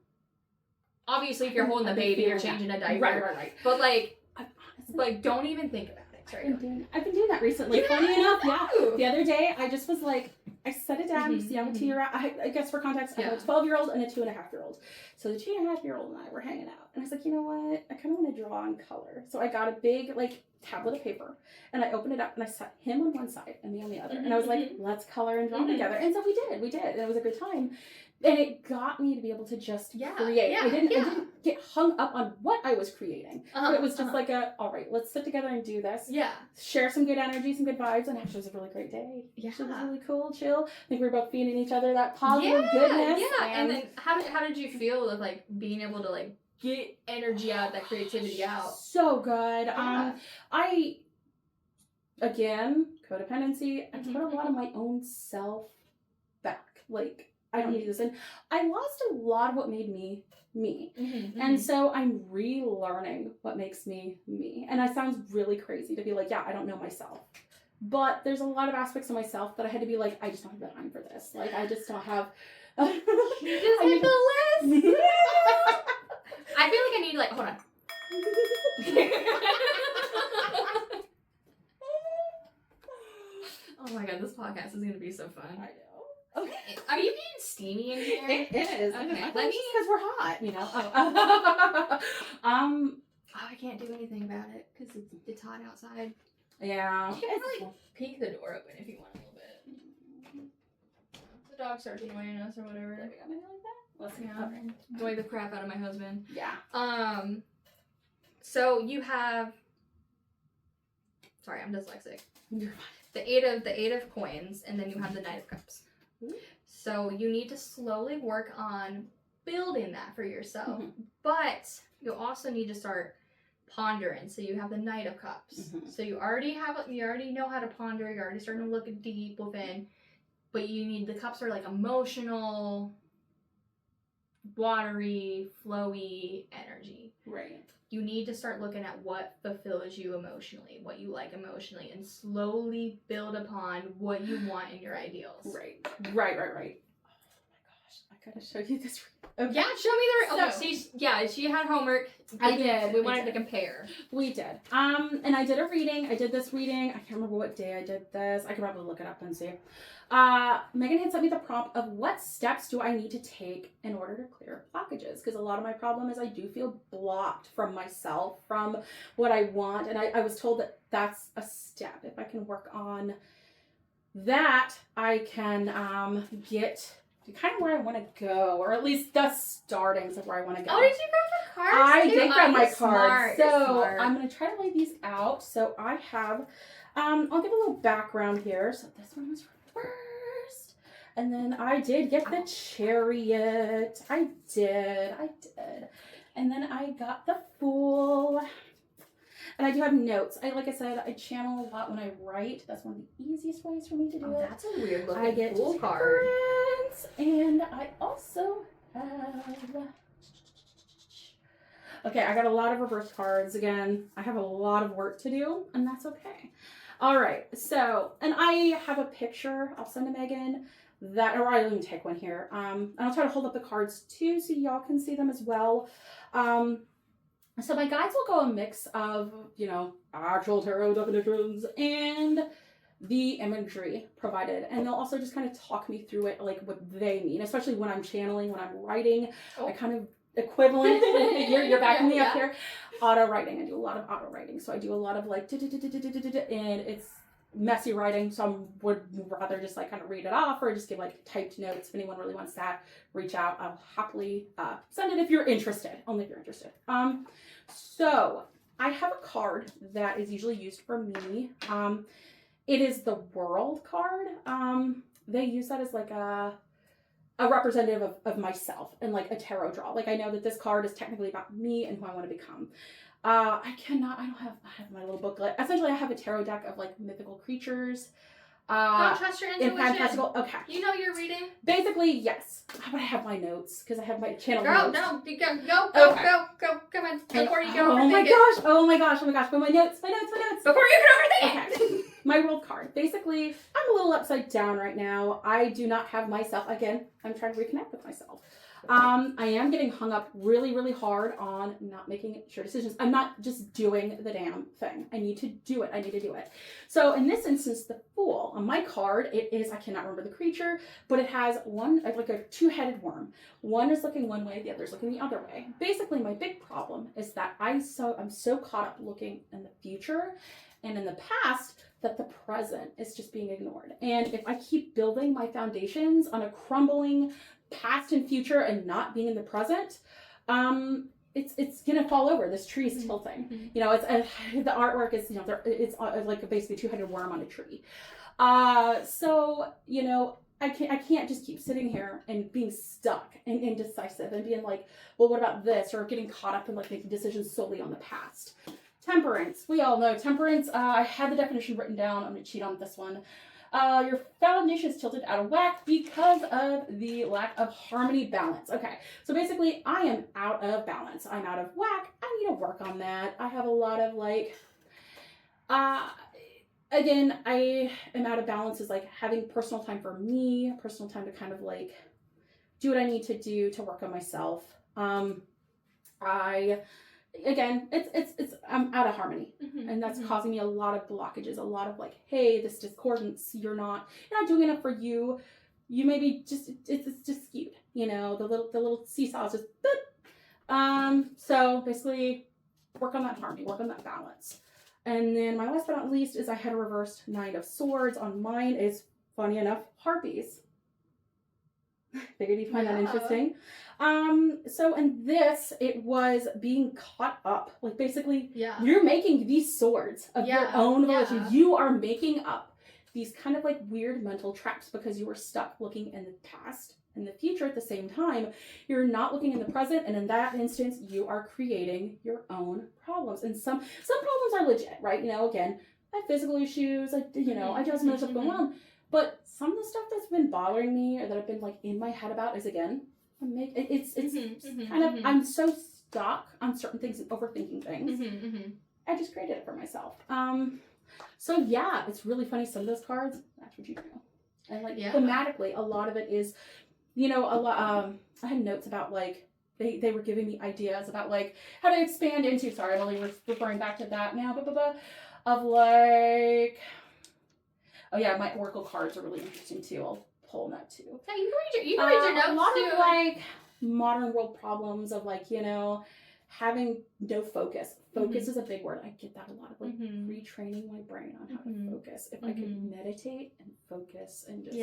Obviously, if you're holding the I've been baby or feeling that. changing a diaper, Right. but like, I've honestly, don't even think about it. Sorry. I've been doing that recently. You Funny have? enough, yeah. Ooh. The other day, I just was like, I set it down. Mhm, See, I'm a mhm. 2-year-old. I guess for context, I have Yeah. a 12-year-old and a 2.5-year-old. So the 2.5-year-old and I were hanging out, and I was like, you know what? I kind of want to draw in color. So I got a big tablet of paper, and I opened it up, and I set him on one side and me on the other, and I was like, let's color and draw Mhm. together. And so we did, and it was a good time. And it got me to be able to just create. Yeah, I didn't yeah. get hung up on what I was creating. But it was just Uh-huh. like all right, let's sit together and do this. Yeah. Share some good energy, some good vibes, and actually it was a really great day. Yeah. It was really cool, chill. I think we were both feeding each other that positive goodness. Yeah, and then how did you feel with like being able to like get energy out, that creativity out? So good. Yeah. I again, codependency, I put a Mhm. lot of my own self back. Like, I don't need this. And I lost a lot of what made me me. Mm-hmm. And so I'm relearning what makes me me. And it sounds really crazy to be like, yeah, I don't know myself. But there's a lot of aspects of myself that I had to be like, I just don't have the time for this. Like, I just don't have. You just hit the list. I feel like I need hold on. Oh my god, this podcast is gonna be so fun. I know. Okay. Are you getting steamy in here? It is. Okay, Let let me me- because we're hot, you know. Oh, I can't do anything about it because it's hot outside. Yeah. You can probably peek the door open if you want a little bit. The dog starts annoying us or whatever. Let's see. Yeah. Annoy the crap out of my husband. Yeah. So you have. Sorry, I'm dyslexic. You're The eight of coins, and then you have the Knight of Cups. Ooh. So you need to slowly work on building that for yourself, Mhm. but you also need to start pondering. So you have the Knight of Cups. Mhm. So you already know how to ponder. You're already starting to look deep within, but you need the cups are like emotional, watery, flowy energy. Right. You need to start looking at what fulfills you emotionally, what you like emotionally, and slowly build upon what you want in your ideals. Right. Oh my gosh, I gotta show you this. Okay. Yeah, show me the. So- She had homework. I did. We I wanted did. to compare. We did. And I did a reading. I did this reading. I can't remember what day I did this. I could probably look it up and see. Megan had sent me the prompt of what steps do I need to take in order to clear blockages? Because a lot of my problem is I do feel blocked from myself, from what I want. And I was told that that's a step. If I can work on that, I can get to kind of where I want to go, or at least the startings of where I want to go. Oh, did you grab your cards? I too? did grab Oh, my you're cards. smart, you're So smart. I'm going to try to lay these out. So I have, I'll give a little background here. So this one was first. And then I did get the Chariot. I did. And then I got the Fool. And I do have notes. Like I said, I channel a lot when I write. That's one of the easiest ways for me to do Oh, it. that's a weird I looking get Fool card. different, and I also have Okay, I got a lot of reverse cards. Again, I have a lot of work to do, and that's okay. All right, so, and I have a picture I'll send to Megan that, or I'll even take one here. And I'll try to hold up the cards too so y'all can see them as well. So my guides will go a mix of, you know, actual tarot definitions and the imagery provided. And they'll also just kind of talk me through it, like what they mean, especially when I'm channeling, when I'm writing. I kind of equivalent, you're backing me up here. Auto writing, I do a lot of auto writing. So I do a lot of like, and it's messy writing, so I would rather just like kind of read it off or just give like typed notes. If anyone really wants that, reach out. I'll happily send it if you're interested, only if you're interested. So I have a card that is usually used for me. It is the World card. They use that as like a representative of myself and like a tarot draw. Like I know that this card is technically about me and who I want to become. I have my little booklet. Essentially, I have a tarot deck of like mythical creatures. Don't trust your intuition. Fantastical. Okay. You know you're reading. Basically, yes. But I have my notes because I have my channel Girl, notes. no, go, Okay. go, come on, before you go Oh overthink my it. gosh! Oh my gosh! But my notes. Before you can overthink it. Okay. My world card. Basically, I'm a little upside down right now. I do not have myself. Again, I'm trying to reconnect with myself. I am getting hung up really, really hard on not making sure decisions. I'm not just doing the damn thing. I need to do it. I need to do it. So in this instance, the Fool. On my card, it is, I cannot remember the creature, but it has one, like a two-headed worm. One is looking one way, the other is looking the other way. Basically, my big problem is that I'm so caught up looking in the future and in the past that the present is just being ignored. And if I keep building my foundations on a crumbling past and future and not being in the present, it's gonna fall over. This tree is tilting. Mm-hmm. You know, it's the artwork is, you know, it's like basically a two-headed worm on a tree. So you know, I can't just keep sitting here and being stuck and indecisive and being like, well, what about this, or getting caught up in like making decisions solely on the past. Temperance. We all know temperance. I had the definition written down. I'm gonna cheat on this one. Your foundation is tilted out of whack because of the lack of harmony balance. Okay, so basically I am out of balance. I'm out of whack. I need to work on that. I have a lot of like, again, I am out of balance is like having personal time for me, personal time to kind of like do what I need to do to work on myself. Again, I'm out of harmony, and that's causing me a lot of blockages, a lot of like, hey, this discordance, you're not doing enough for you. You maybe just, it's just skewed, you know, the little seesaw is just, boop. So basically work on that harmony, work on that balance. And then my last but not least is I had a reversed Nine of Swords. On mine is, funny enough, harpies. Figured you'd find that interesting. So in this, it was being caught up. Like basically, you're making these swords of your own volition. You are making up these kind of like weird mental traps because you were stuck looking in the past and the future at the same time. You're not looking in the present, and in that instance, you are creating your own problems. And some problems are legit, right? You know, again, I have physical issues. I just have stuff going on. But some of the stuff that's been bothering me or that I've been like in my head about is again, I'm so stuck on certain things and overthinking things. I just created it for myself. So yeah, it's really funny. Some of those cards, that's what you do. And like thematically, a lot of it is, you know, I had notes about like they were giving me ideas about like how to expand into. Sorry, I'm only referring back to that now. Of like. Oh yeah, my oracle cards are really interesting too. I'll pull that too. Yeah, you can read your notes too. A lot too. of like modern world problems of like, you know, having no focus. Focus is a big word. I get that a lot of like retraining my brain on how to focus. If I could meditate and focus and just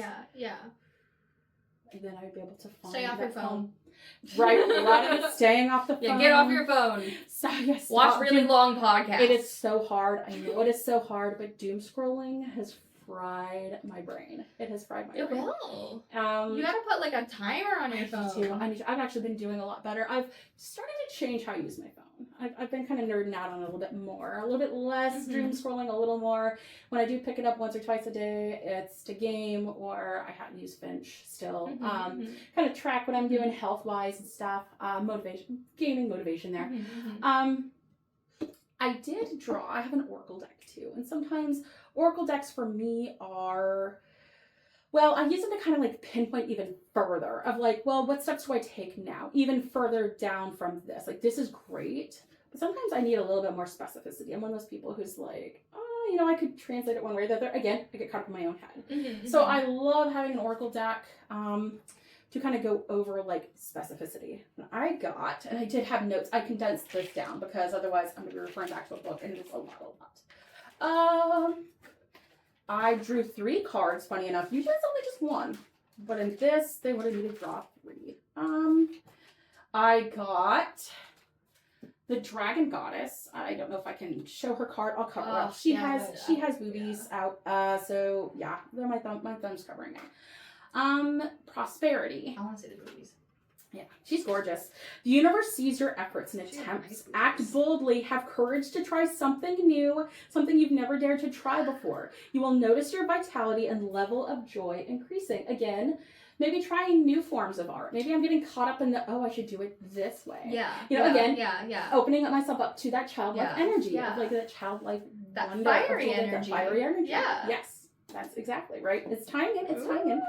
and then I'd be able to stay off your phone. Right, staying off the phone. Yeah, get off your phone. So, watch really long podcasts. It is so hard. I know it is so hard, but doom scrolling has fried my brain. It has fried my It brain. will. Um, You gotta put like a timer on your phone. I've actually been doing a lot better. I've started to change how I use my phone. I've been kind of nerding out on it a little bit more, a little bit less doom scrolling, a little more. When I do pick it up once or twice a day, it's to game, or I have to use Finch still. Kind of track what I'm doing health wise and stuff. Gaming motivation there. I did draw. I have an Oracle deck too, and sometimes Oracle decks for me are, well, I use them to kind of like pinpoint even further of like, well, what steps do I take now? Even further down from this. Like, this is great, but sometimes I need a little bit more specificity. I'm one of those people who's like, oh, you know, I could translate it one way or the other. Again, I get caught up in my own head. So I love having an Oracle deck to kind of go over like specificity. And I did have notes. I condensed this down because otherwise I'm going to be referring back to a book and it's a lot. I drew 3 cards, funny enough. Usually it's only just 1. But in this, they would have needed to draw 3. I got the Dragon Goddess. I don't know if I can show her card. I'll cover up. She has boobies out. So yeah, they're my thumb's covering it. Prosperity. I want to see the boobies. Yeah, she's gorgeous. The universe sees your efforts and attempts. Act boldly. Have courage to try something new, something you've never dared to try before. You will notice your vitality and level of joy increasing. Again, maybe trying new forms of art. Maybe I'm getting caught up in the, I should do it this way. Yeah. You know, again, opening myself up to that childlike energy. Of like that childlike wonder. Fiery energy. That fiery energy. Yeah. Yes. That's exactly right. It's tying in. It's tying in.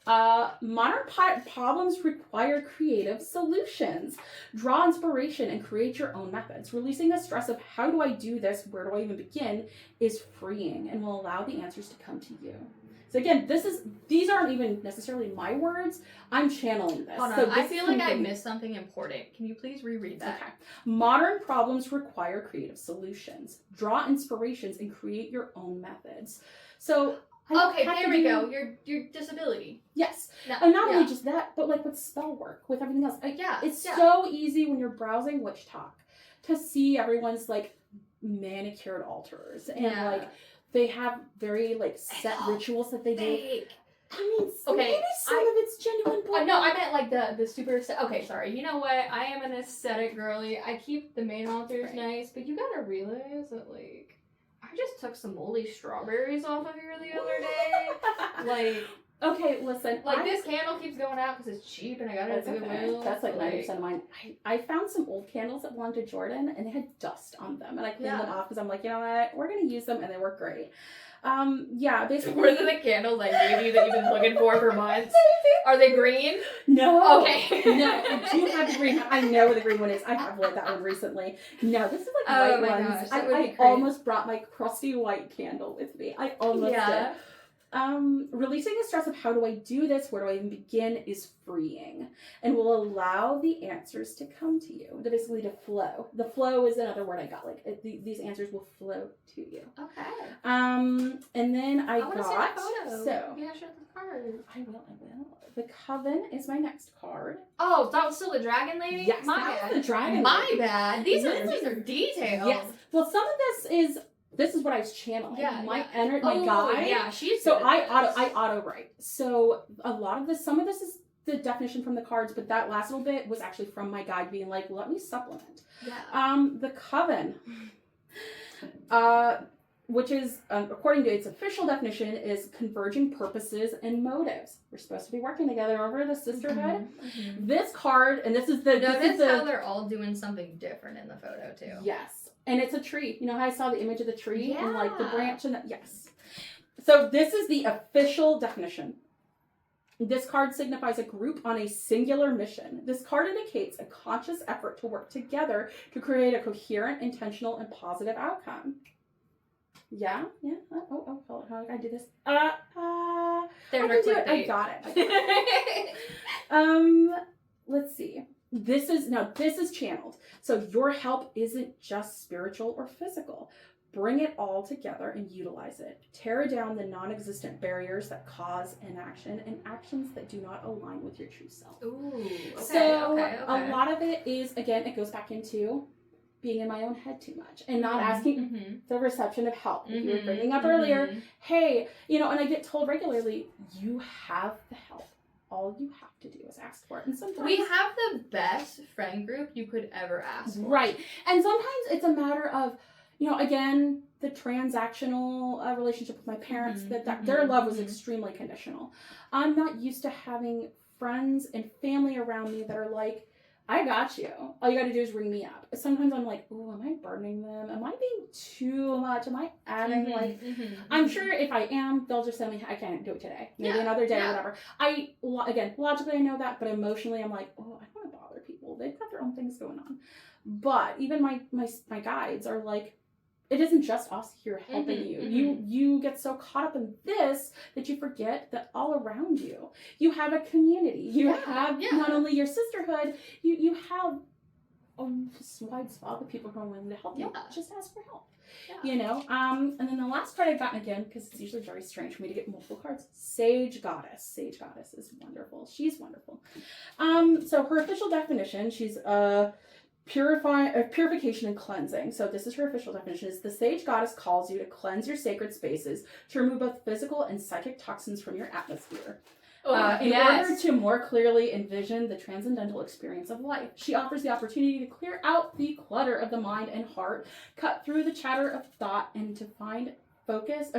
Modern problems require creative solutions. Draw inspiration and create your own methods. Releasing the stress of how do I do this, where do I even begin, is freeing and will allow the answers to come to you. So again, these aren't even necessarily my words. I'm channeling this. Hold on, so I feel like I missed something important. Can you please reread that? Okay. Modern problems require creative solutions. Draw inspirations and create your own methods. So okay, there we go. Your disability. Yes. And not only just that, but like with spell work, with everything else. It's so easy when you're browsing Witch Talk to see everyone's like manicured altars and like they have very like set rituals that they do. I mean, maybe some of it's genuine. But no, I meant like the super. Okay, sorry. You know what? I am an aesthetic girly. I keep the main altars nice, but you gotta realize that like I just took some moldy strawberries off of here the other day. Like, okay, listen. Like this candle keeps going out because it's cheap and I got it at Goodwill. That's like 90% of mine. I found some old candles that belonged to Jordan and they had dust on them, and I cleaned them off because I'm like, you know what? We're gonna use them, and they work great. Basically. Were they the candles I gave you that you've been looking for months? Are they green? No. Okay. No, I do have the green. I know what the green one is. I have lit that one recently. No, this is like white ones. Gosh, I almost brought my crusty white candle with me. I almost did. Releasing the stress of how do I do this, where do I even begin, is freeing and will allow the answers to come to you. Basically to flow. The flow is another word I got. Like these answers will flow to you. Okay. And then I got. So yeah, show the card. I will. The Coven is my next card. Oh, that was still the dragon lady? Yes, my that bad. was the dragon my lady. bad. These are detailed. Yes. Well, some of this is what I was channeling. My guide. Yeah, she's so I auto write. So a lot of this, some of this is the definition from the cards, but that last little bit was actually from my guide being like, let me supplement. Yeah. The Coven, which is, according to its official definition, is converging purposes and motives. We're supposed to be working together over the sisterhood. This card, and this is the... Notice how they're all doing something different in the photo, too. Yes. And it's a tree. You know how I saw the image of the tree? And like the branch and yes. So this is the official definition. This card signifies a group on a singular mission. This card indicates a conscious effort to work together to create a coherent, intentional, and positive outcome. Yeah. Oh, how did I do this? There's I can do it. I got it. Let's see. This is channeled. So your help isn't just spiritual or physical. Bring it all together and utilize it. Tear down the non-existent barriers that cause inaction and actions that do not align with your true self. Ooh, okay, so okay. a lot of it is, again, it goes back into being in my own head too much and not asking Mm-hmm. the reception of help. You were Mhm, bringing up mhm. earlier, hey, you know, and I get told regularly, you have the help. All you have to do is ask for it. And sometimes We have the best friend group you could ever ask for. right. And sometimes it's a matter of, you know, again, the transactional relationship with my parents, Mhm, that their love was mhm. extremely conditional. I'm not used to having friends and family around me that are like, I got you. All you got to do is ring me up. Sometimes I'm like, oh, am I burdening them? Am I being too much? Am I adding like? I'm sure if I am, they'll just tell me I can't do it today. Maybe Yeah, another day yeah. or whatever. Again, logically I know that, but emotionally I'm like, oh, I don't want to bother people. They've got their own things going on. But even my guides are like, it isn't just us here helping Mhm, you. You get so caught up in this that you forget that all around you have a community. You have yeah. not only your sisterhood, you have a wide swath of people who are willing to help you. Yeah. Just ask for help. Yeah. You know, and then the last card I've gotten again, because it's usually very strange for me to get multiple cards, Sage Goddess. Sage Goddess is wonderful. She's wonderful. So her official definition, she's purification and cleansing. So this is her official definition, is the Sage Goddess calls you to cleanse your sacred spaces, to remove both physical and psychic toxins from your atmosphere. In order to more clearly envision the transcendental experience of life. She offers the opportunity to clear out the clutter of the mind and heart, cut through the chatter of thought, and to find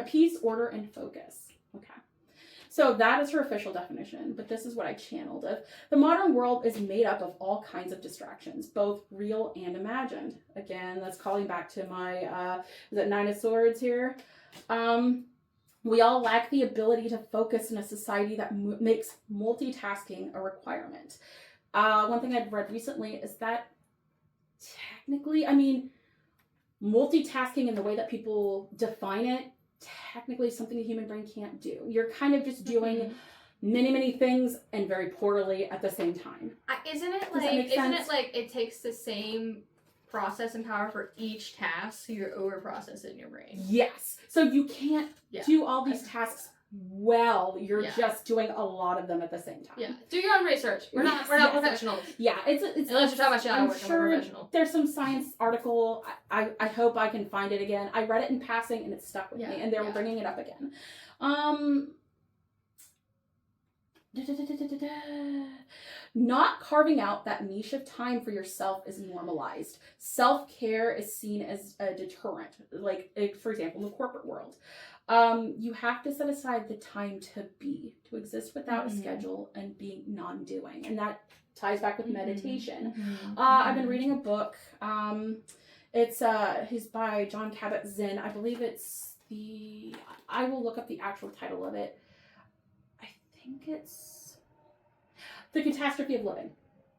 peace, order, and focus. Okay. So that is her official definition, but this is what I channeled. The modern world is made up of all kinds of distractions, both real and imagined. Again, that's calling back to my, is it Nine of Swords here? We all lack the ability to focus in a society that makes multitasking a requirement. One thing I've read recently is that technically, I mean, multitasking in the way that people define it, technically something the human brain can't do. You're kind of just doing many things and very poorly at the same time. Isn't it Does that make sense? it takes the same process and power for each task, so you're over processing in your brain? Yes. So you can't do all these tasks well. You're Yeah. just doing a lot of them at the same time. Yeah. Do your own research. We're not Yes. professionals. Yeah, it's Unless you're talking about shadow I'm work, and sure we're professional. there's some science article. I hope I can find it again. I read it in passing and it stuck with me, and they were bringing it up again. Not carving out that niche of time for yourself is normalized. Self-care is seen as a deterrent. Like, for example, in the corporate world. You have to set aside the time to exist without a schedule and being non-doing. And that ties back with meditation. I've been reading a book. He's by John Kabat-Zinn. I believe I will look up the actual title of it. I think it's The Catastrophe of Living.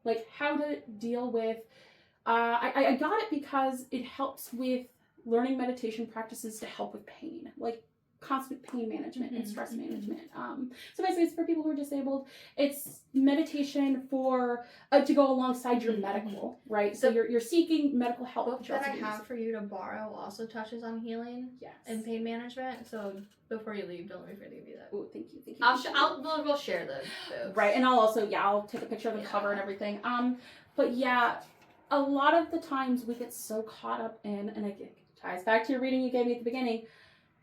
Like how to deal with, I got it because it helps with learning meditation practices to help with pain. Like constant pain management and stress management. So basically it's for people who are disabled. It's meditation for to go alongside your medical, right? So you're seeking medical help. The book that I have for you to borrow also touches on healing and pain management. So before you leave, don't let me forget to give you that. Oh, thank you. We'll share those. Right, and I'll take a picture of the cover and everything. But yeah, a lot of the times we get so caught up in, and it ties back to your reading you gave me at the beginning.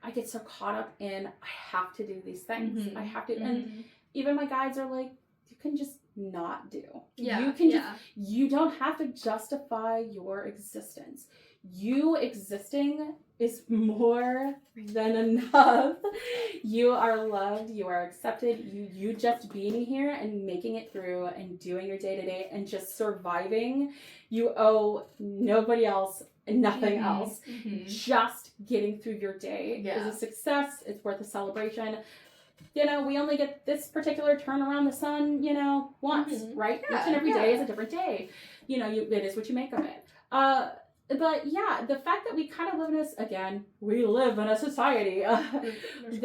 I get so caught up in, I have to do these things. I have to, and even my guides are like, you can just not do. You don't have to justify your existence. You existing is more than enough. You are loved, you are accepted, you just being here and making it through and doing your day-to-day and just surviving. You owe nobody else nothing else. Just getting through your day is a success. It's worth a celebration. You know, we only get this particular turn around the sun, once, right? Each and every day is a different day. It is what you make of it. But yeah, the fact that we kind of live in we live in a society that We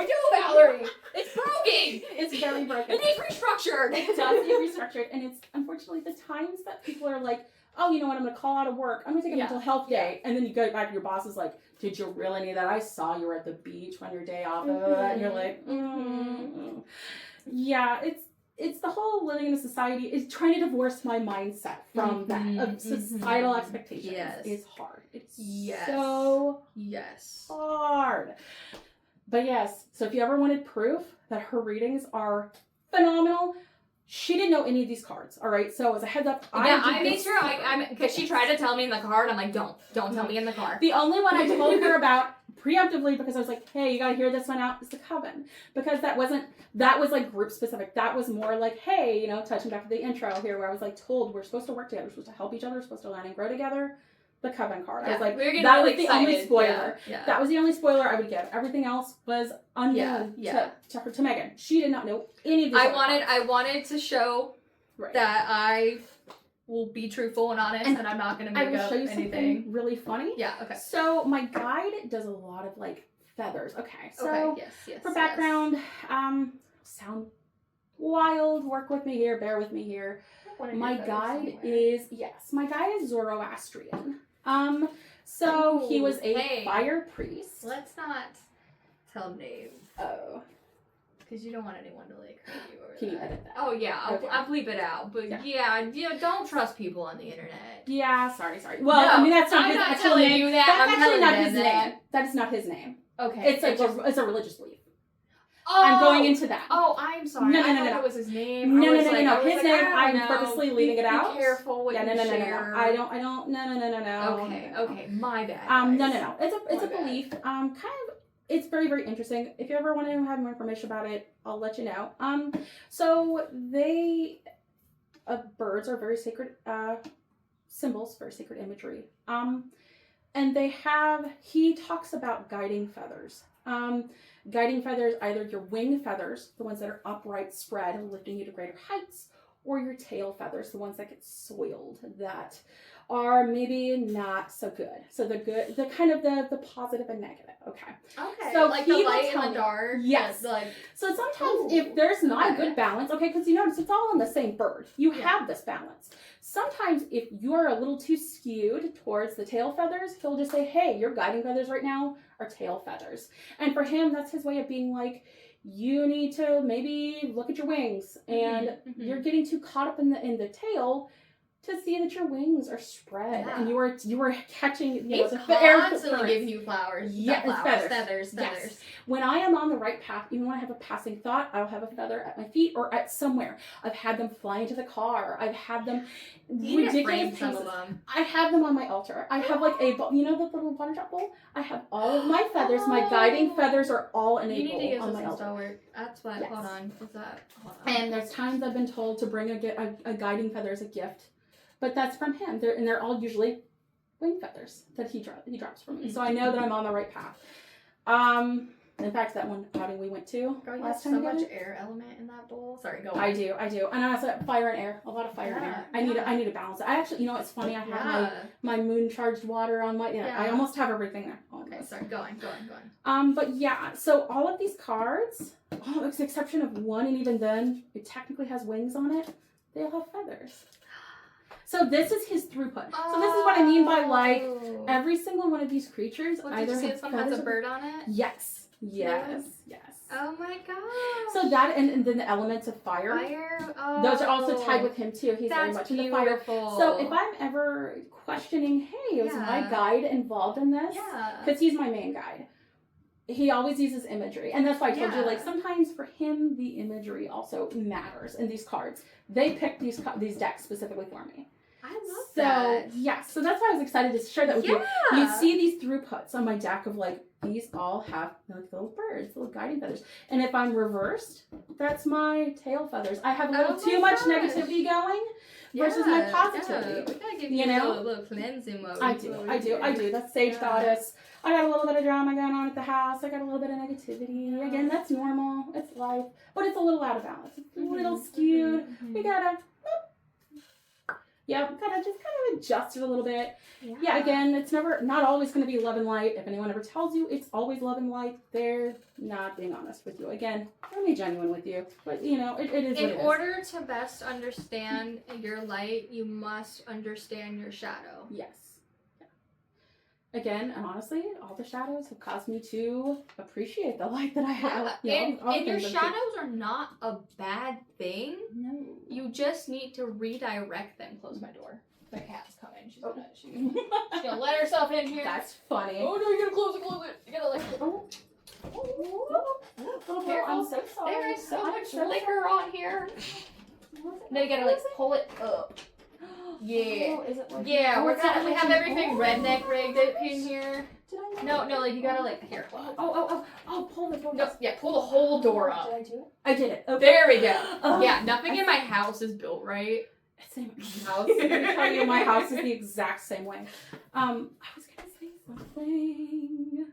do, Valerie. It's broken. It's very broken. It needs restructured. It does need restructured, and it's unfortunately the times that people are like, oh, you know what, I'm going to call out of work. I'm going to take a mental health day. And then you go back to your boss is like, did you really need that? I saw you were at the beach on your day off. And you're like, Yeah, it's the whole living in a society is trying to divorce my mindset from that of societal expectations. Yes. It's hard. It's Yes. so Yes. hard. But yes, so if you ever wanted proof that her readings are phenomenal, she didn't know any of these cards. All right, so as a heads up, I made sure because she tried to tell me in the card. I'm like, don't tell me in the card. The only one I told her about preemptively because I was like, hey, you gotta hear this one out is the Coven, because that was like group specific. That was more like, hey, touching back to the intro here where I was like told we're supposed to work together, we're supposed to help each other, we're supposed to learn and grow together. The Coven card. I was like, that was the only spoiler. Yeah. That was the only spoiler I would give. Everything else was unknown to Megan. She did not know any of these. I wanted to show right. that I will be truthful and honest, and I'm not going to make up anything. Something really funny. Yeah. Okay. So my guide does a lot of like feathers. Okay. So yes. For background, sound wild. Work with me here. Bear with me here. My guide is Zoroastrian. So he was a fire priest. Let's not tell names. Oh. Because you don't want anyone to like hurt you or Can you edit that? Oh yeah, I'll bleep it out. But yeah, don't trust people on the internet. Yeah, sorry. Well, no, I mean that's not I'm his not actual telling name. you that. That's I'm actually telling not them his that. name. That is not his name. Okay. It's a religious belief. Oh, I'm going into that. Oh, I'm sorry. No. I thought it was his name. No. His name. I'm purposely leaving it out. Be careful what you share. I don't. No. Okay. My bad. No. It's a belief. It's very, very interesting. If you ever want to have more information about it, I'll let you know. So birds are very sacred symbols, very sacred imagery. And he talks about guiding feathers. Guiding feathers, either your wing feathers, the ones that are upright, spread, lifting you to greater heights, or your tail feathers, the ones that get soiled, that are maybe not so good. So the kind of the positive and negative. Okay. So like the light and the dark. Yes. So sometimes if there's not a good balance, okay, because you notice it's all on the same bird. You have this balance. Sometimes if you're a little too skewed towards the tail feathers, he'll just say, hey, your guiding feathers right now are tail feathers. And for him, that's his way of being like, you need to maybe look at your wings, and you're getting too caught up in the tail to see that your wings are spread and you are catching the air constantly giving you flowers. Feathers. Yes. When I am on the right path, even when I have a passing thought, I'll have a feather at my feet or at somewhere. I've had them fly into the car. I've had them ridiculous some of them. I have them on my altar. I have like the little water drop bowl. I have all of my feathers. My guiding feathers are all in a bowl on my altar. That's what. Hold on. What's that? Hold on. And there's times I've been told to bring a guiding feather as a gift. But that's from him. They're all usually wing feathers that he drops from me. So I know that I'm on the right path. In fact, that one outing we went to last time. So much air element in that bowl. Sorry, go on. I do. And I also fire and air. A lot of fire and air. I need to balance it. I actually, it's funny. I have my moon charged water on my. I almost have everything there. Okay, sorry. Go on. But yeah. So all of these cards, with the exception of one, and even then, it technically has wings on it. They all have feathers. So this is his throughput. So this is what I mean by like every single one of these creatures either has a bird on it. Yes. Oh my god. So that and then the elements of fire. Those are also tied with him too. He's very much in the fire. So if I'm ever questioning, hey, was my guide involved in this? Yeah. Because he's my main guide. He always uses imagery. And that's why I told you, like, sometimes for him, the imagery also matters in these cards. They picked these decks specifically for me. I love that. Yeah, so that's why I was excited to share that with you. You see these throughputs on my deck of, like, these all have, like, little birds, little guiding feathers. And if I'm reversed, that's my tail feathers. I have a little too much negativity going versus my positivity. We gotta give you a little cleansing mode. I do. That's Sage Goddess. I got a little bit of drama going on at the house. I got a little bit of negativity. Again, that's normal. It's life. But it's a little out of balance. It's a little skewed. We gotta... gotta just kind of adjust it a little bit. Yeah, again, it's not always going to be love and light. If anyone ever tells you it's always love and light, they're not being honest with you. Again, I'm be genuine with you. But, it is In order to best understand your light, you must understand your shadow. Yes. Again, and honestly, all the shadows have caused me to appreciate the light that I have. And your shadows are not a bad thing. No. You just need to redirect them. Close my door. The cat's coming. She's gonna let herself in here. That's funny. Oh no, you gotta close it. You gotta like. Here, I'm so sorry. There is so much liquor on here. Now you gotta like pull it up. Yeah. Oh, is it like Yeah, we have everything Oh. redneck rigged in here. Did I No, like you gotta like here. pull the door. No, yeah, pull the whole door up. Did I do it? I did it. Okay. There we go. Oh. Yeah, nothing in my house is built right. Same house. Let me tell you, my house is the exact same way. I was gonna say something.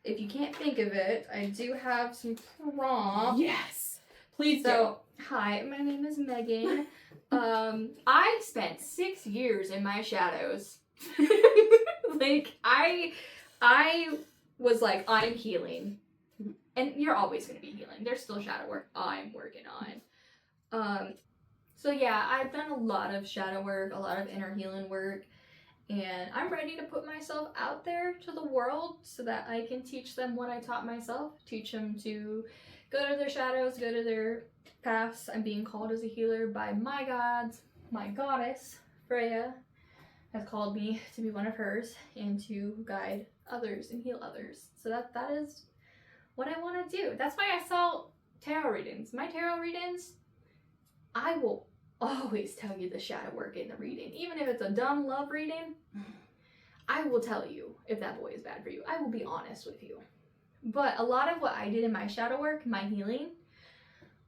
If you can't think of it, I do have some prompts. Yes. Please do. So, hi, my name is Megan. I spent 6 years in my shadows. Like, I was like, I'm healing. And you're always going to be healing. There's still shadow work I'm working on. So yeah, I've done a lot of shadow work, a lot of inner healing work. And I'm ready to put myself out there to the world so that I can teach them what I taught myself. Teach them to go to their shadows, go to their paths. I'm being called as a healer by my gods. My goddess, Freya, has called me to be one of hers and to guide others and heal others. So that is what I want to do. That's why I sell tarot readings. My tarot readings, I will always tell you the shadow work in the reading. Even if it's a dumb love reading, I will tell you if that boy is bad for you. I will be honest with you. But a lot of what I did in my shadow work, my healing,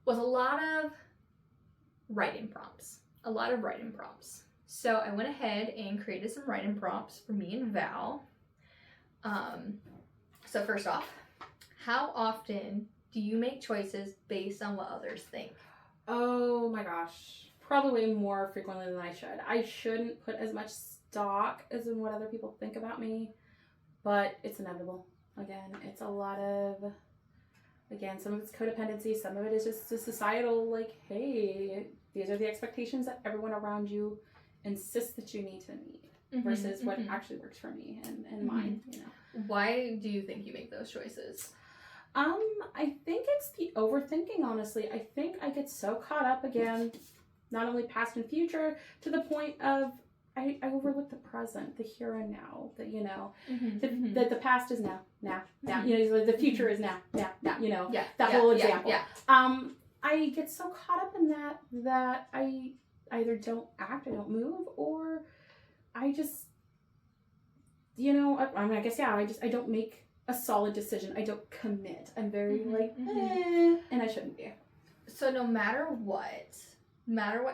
was a lot of writing prompts. A lot of writing prompts. So I went ahead and created some writing prompts for me and Val. So first off, how often do you make choices based on what others think? Oh my gosh. Probably more frequently than I should. I shouldn't put as much stock as in what other people think about me, but it's inevitable. Again, it's a lot of, some of it's codependency, some of it is just a societal, like, hey, these are the expectations that everyone around you insists that you need to meet versus what actually works for me and mine, you know. Why do you think you make those choices? I think it's the overthinking, honestly. I think I get so caught up again, not only past and future, to the point of I overlook the present, the here and now, that, you know, that the past is now, you know, the future is now, you know, that whole example. I get so caught up in that I either don't act, I don't move, or I just, you know, I don't make a solid decision. I don't commit. I'm very and I shouldn't be. So no matter what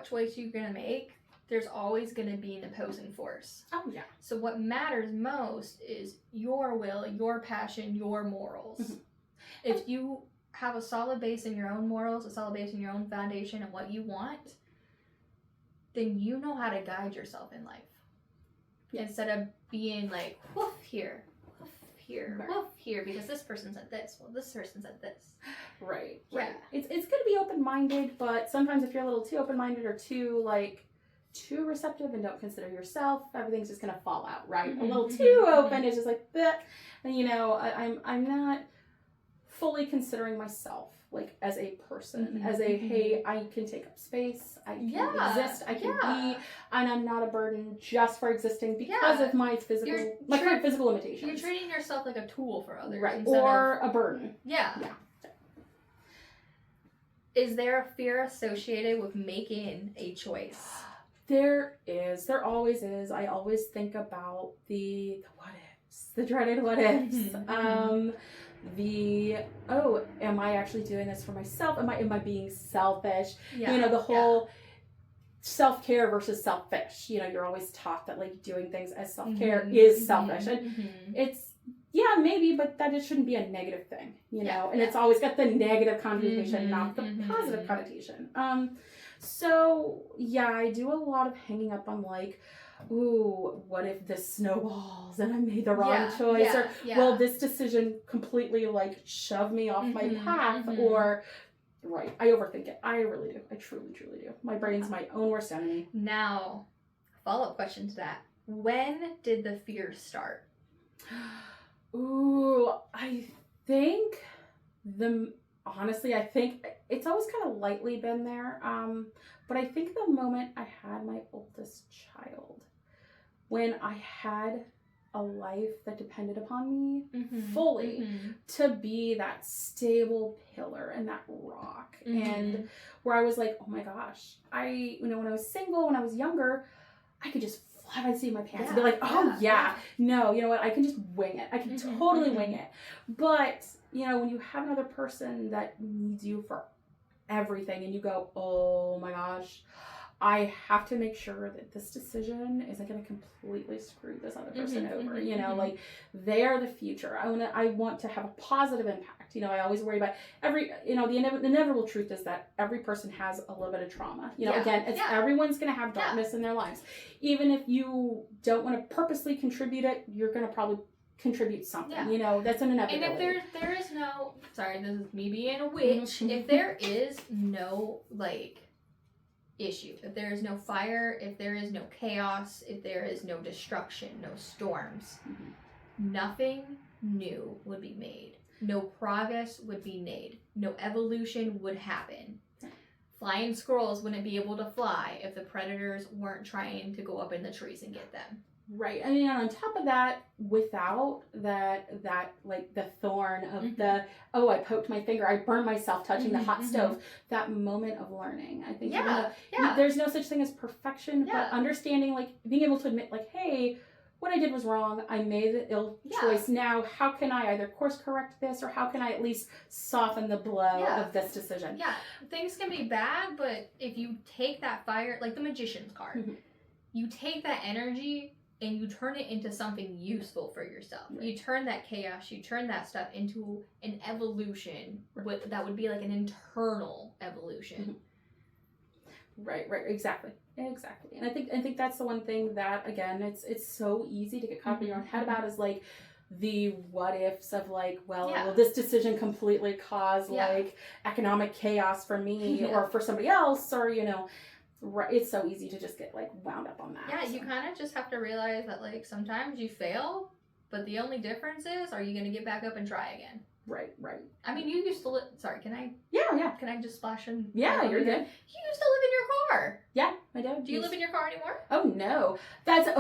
choice you're gonna make, there's always gonna be an opposing force. Oh yeah. So what matters most is your will, your passion, your morals. If you have a solid base in your own morals, a solid base in your own foundation and what you want, then you know how to guide yourself in life. Instead of being like, woof here, woof here, because this person said this, well, this person said this. Right. Yeah. It's good to be open-minded, but sometimes if you're a little too open-minded or too receptive and don't consider yourself, everything's just gonna fall out, right? A little too open is just like that. And you know, I'm not fully considering myself like as a person, as a hey, I can take up space, I can exist, I can be, and I'm not a burden just for existing because of my current physical limitations. You're treating yourself like a tool for others, right? Or a burden. Yeah. Is there a fear associated with making a choice? There is. There always is. I always think about the what ifs, the dreaded what ifs. Am I actually doing this for myself? Am I being selfish? Yeah. You know, the whole self-care versus selfish. You know, you're always taught that like doing things as self-care is selfish. And it's maybe, but that just shouldn't be a negative thing, you know? And it's always got the negative connotation, not the positive connotation. So yeah, I do a lot of hanging up on like, ooh, what if this snowballs and I made the wrong choice? Or will this decision completely like shove me off my path? Or, I overthink it. I really do. I truly, truly do. My brain's my own worst enemy. Now, follow-up question to that. When did the fear start? Ooh, I think honestly, I think it's always kind of lightly been there. But I think the moment I had my oldest child, when I had a life that depended upon me fully to be that stable pillar and that rock, and where I was like, oh my gosh, when I was single, when I was younger, I could just fly by the seat of my pants and be like, oh yeah, no, you know what, I can just wing it. I can totally wing it. But, you know, when you have another person that needs you for everything and you go, oh my gosh, I have to make sure that this decision isn't going to completely screw this other person over. You know, like, they are the future. I want to have a positive impact. You know, I always worry about the inevitable truth is that every person has a little bit of trauma. You know, again, everyone's going to have darkness in their lives. Even if you don't want to purposely contribute it, you're going to probably contribute something. You know, that's an inevitability. And if there is no, sorry, this is me being a witch, if there is no, like, issue, if there is no fire, if there is no chaos, if there is no destruction, no storms, nothing new would be made. No progress would be made. No evolution would happen. Flying squirrels wouldn't be able to fly if the predators weren't trying to go up in the trees and get them. Right. I mean, on top of that, without that like the thorn of the, oh, I poked my finger, I burned myself touching the hot stove, that moment of learning. I think there's no such thing as perfection, but understanding, like, being able to admit, like, hey, what I did was wrong. I made the ill choice. Now, how can I either course correct this, or how can I at least soften the blow of this decision? Yeah. Things can be bad, but if you take that fire, like the Magician's card, you take that energy and you turn it into something useful for yourself. Right. You turn that chaos, you turn that stuff into an evolution. That would be like an internal evolution. Right, exactly. And I think that's the one thing that, again, it's so easy to get caught in your own head about, is like the what ifs of, like, well, will this decision completely cause like economic chaos for me or for somebody else, or, you know. Right, it's so easy to just get, like, wound up on that. Yeah, you kind of just have to realize that, like, sometimes you fail, but the only difference is, are you going to get back up and try again? Right. I mean, you used to live. Sorry, can I? Yeah. Can I just splash in? Yeah, you're good. You used to live in your car. Yeah, I did. Do you live in your car anymore? Oh no,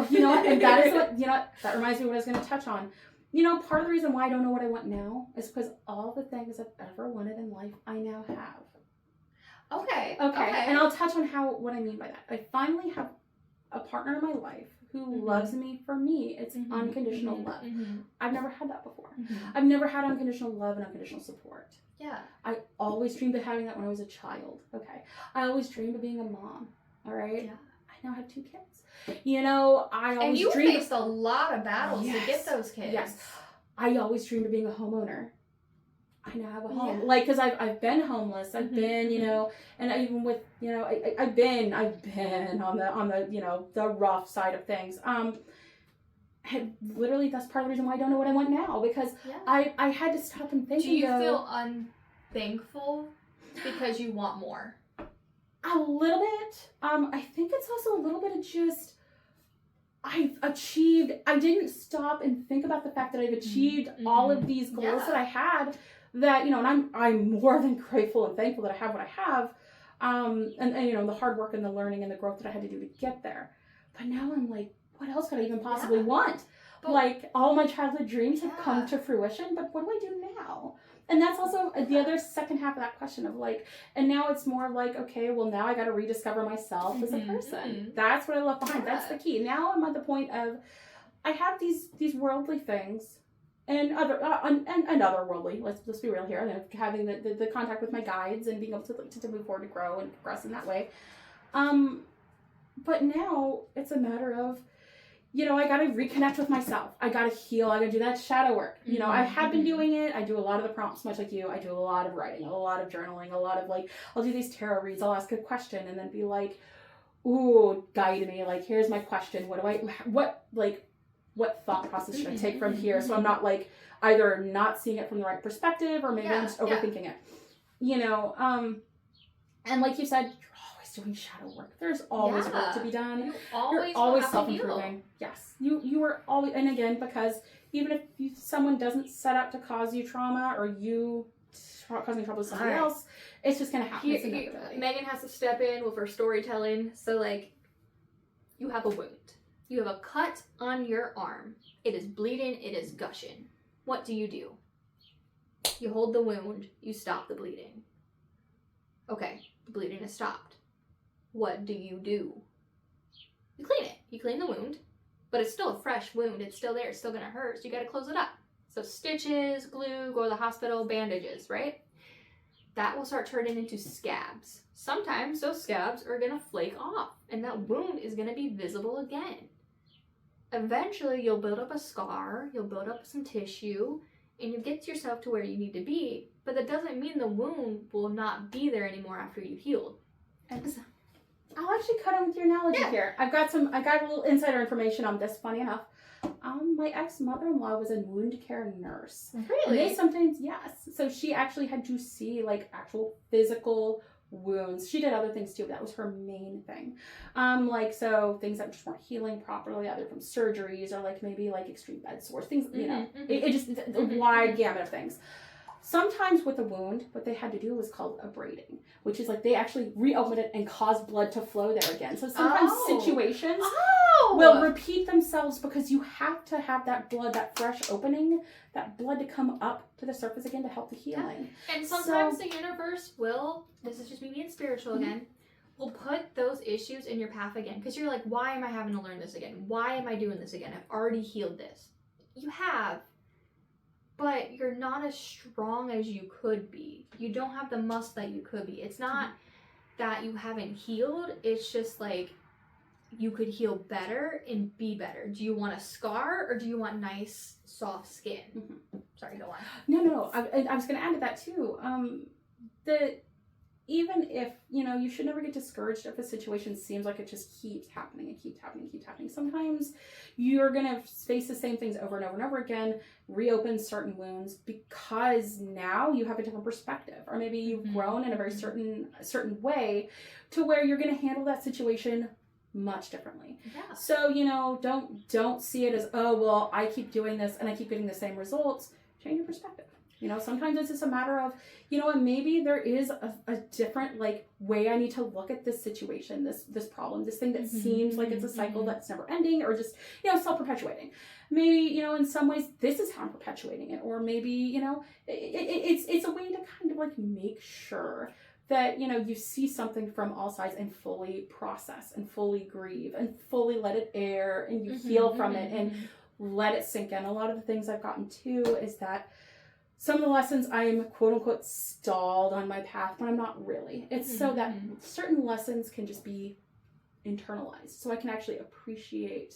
you know what? And that is what, you know. That reminds me of what I was going to touch on. You know, part of the reason why I don't know what I want now is because all the things I've ever wanted in life, I now have. Okay. And I'll touch on what I mean by that. I finally have a partner in my life who loves me for me. It's unconditional love. I've never had that before. I've never had unconditional love and unconditional support. Yeah. I always dreamed of having that when I was a child. Okay. I always dreamed of being a mom. All right. Yeah. I now have 2 kids. You know, and you faced a lot of battles to get those kids. Yes. I always dreamed of being a homeowner. I now have a home, like, because I've been homeless. I've been, you know, and even with, you know, I've been on the you know, the rough side of things. And literally, that's part of the reason why I don't know what I want now, because I had to stop and think. Do you feel unthankful because you want more? A little bit. I think it's also a little bit of just, I've achieved. I didn't stop and think about the fact that I've achieved all of these goals that I had. That, you know, and I'm more than grateful and thankful that I have what I have, and you know, the hard work and the learning and the growth that I had to do to get there. But now I'm like, what else could I even possibly want? But, like, all my childhood dreams have come to fruition, but what do I do now? And that's also the other second half of that question of, like, and now it's more like, okay, well, now I got to rediscover myself as a person. That's what I left behind. That's the key. Now I'm at the point of, I have these worldly things. And otherworldly, let's be real here. And having the contact with my guides and being able to move forward, to grow and progress in that way. But now it's a matter of, you know, I got to reconnect with myself. I got to heal. I got to do that shadow work. You know, I have been doing it. I do a lot of the prompts, much like you. I do a lot of writing, a lot of journaling, a lot of, like, I'll do these tarot reads. I'll ask a question and then be like, ooh, guide me. Like, here's my question. What thought process should I take from here? So I'm not, like, either not seeing it from the right perspective, or maybe I'm just overthinking it. You know, and like you said, you're always doing shadow work. There's always work to be done. You You're always, always have to heal. self-improving. Yes. You are always, and again, because even if someone doesn't set up to cause you trauma or you causing trouble with somebody else, it's just going to happen. Megan has to step in with her storytelling. So, like, you have a wound. You have a cut on your arm. It is bleeding. It is gushing. What do? You hold the wound. You stop the bleeding. Okay, the bleeding has stopped. What do? You clean it. You clean the wound, but it's still a fresh wound. It's still there. It's still going to hurt. So you got to close it up. So stitches, glue, go to the hospital, bandages, right? That will start turning into scabs. Sometimes those scabs are going to flake off and that wound is going to be visible again. Eventually, you'll build up a scar, you'll build up some tissue, and you get yourself to where you need to be, but that doesn't mean the wound will not be there anymore after you've healed. I'll actually cut in with your analogy here. I got a little insider information on this, funny enough. My ex-mother-in-law was a wound care nurse. Really? And they sometimes, yes. So she actually had to see like actual physical wounds. She did other things too, but that was her main thing. So things that just weren't healing properly, either from surgeries or like maybe like extreme bed sores, things, you know, it just a wide gamut of things. Sometimes with a wound, what they had to do was called abrading, which is like they actually reopened it and caused blood to flow there again. So sometimes situations will repeat themselves because you have to have that blood, that fresh opening, that blood to come up to the surface again to help the healing. Yeah. And sometimes the universe will, this is just me being spiritual again, will put those issues in your path again. Because you're like, why am I having to learn this again? Why am I doing this again? I've already healed this. You have. But you're not as strong as you could be. You don't have the muscle that you could be. It's not that you haven't healed. It's just like you could heal better and be better. Do you want a scar or do you want nice, soft skin? Sorry, go on. No. I was going to add to that too. Even if, you should never get discouraged if a situation seems like it just keeps happening and keeps happening. Sometimes you're going to face the same things over and over and over again, reopen certain wounds because now you have a different perspective, or maybe you've grown in a very certain way to where you're going to handle that situation much differently. Yeah. So, don't see it as, oh, well, I keep doing this and I keep getting the same results. Change your perspective. Sometimes it's just a matter of, maybe there is a different way I need to look at this situation, this problem, this thing that seems like it's a cycle that's never ending or just, self-perpetuating. Maybe, in some ways this is how I'm perpetuating it. Or maybe, it's a way to kind of make sure that, you see something from all sides and fully process and fully grieve and fully let it air and you heal from it and let it sink in. A lot of the things I've gotten to is that some of the lessons I am quote unquote stalled on my path, but I'm not really. It's so that certain lessons can just be internalized. So I can actually appreciate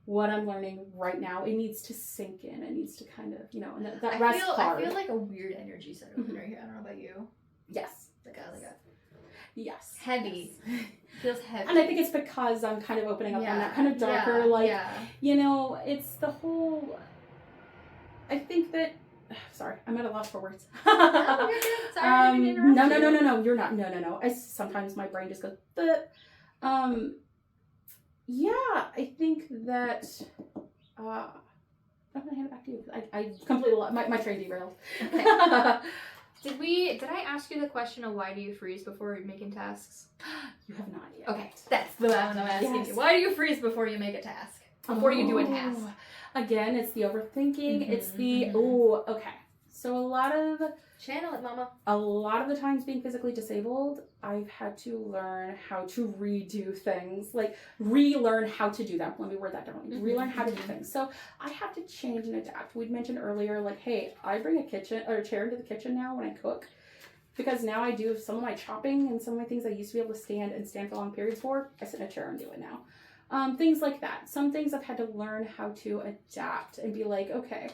what I'm learning right now. It needs to sink in. It needs to kind of, and that rest hard. I feel like a weird energy settling right here. I don't know about you. Yes. Yes. Heavy. Feels heavy. And I think it's because I'm kind of opening up on that kind of darker, it's the whole, I think that, sorry, I'm at a loss for words. No, sorry, no, you're not. No. Sometimes my brain just goes, but, I think that, I'm going to hand it back to you. I completely, my train derailed. Okay. Did I ask you the question of why do you freeze before making tasks? You have not yet. Okay, that's the one I'm asking you. Why do you freeze before you make a task? Before you do a task? Again, it's the overthinking. It's the, okay. So Channel it, mama. A lot of the times being physically disabled, I've had to learn how to redo things, relearn how to do them. Let me word that differently. Relearn how to do things. So I have to change and adapt. We'd mentioned earlier, hey, I bring a chair into the kitchen now when I cook, because now I do some of my chopping and some of my things I used to be able to stand for long periods for. I sit in a chair and do it now. Things like that. Some things I've had to learn how to adapt and be okay,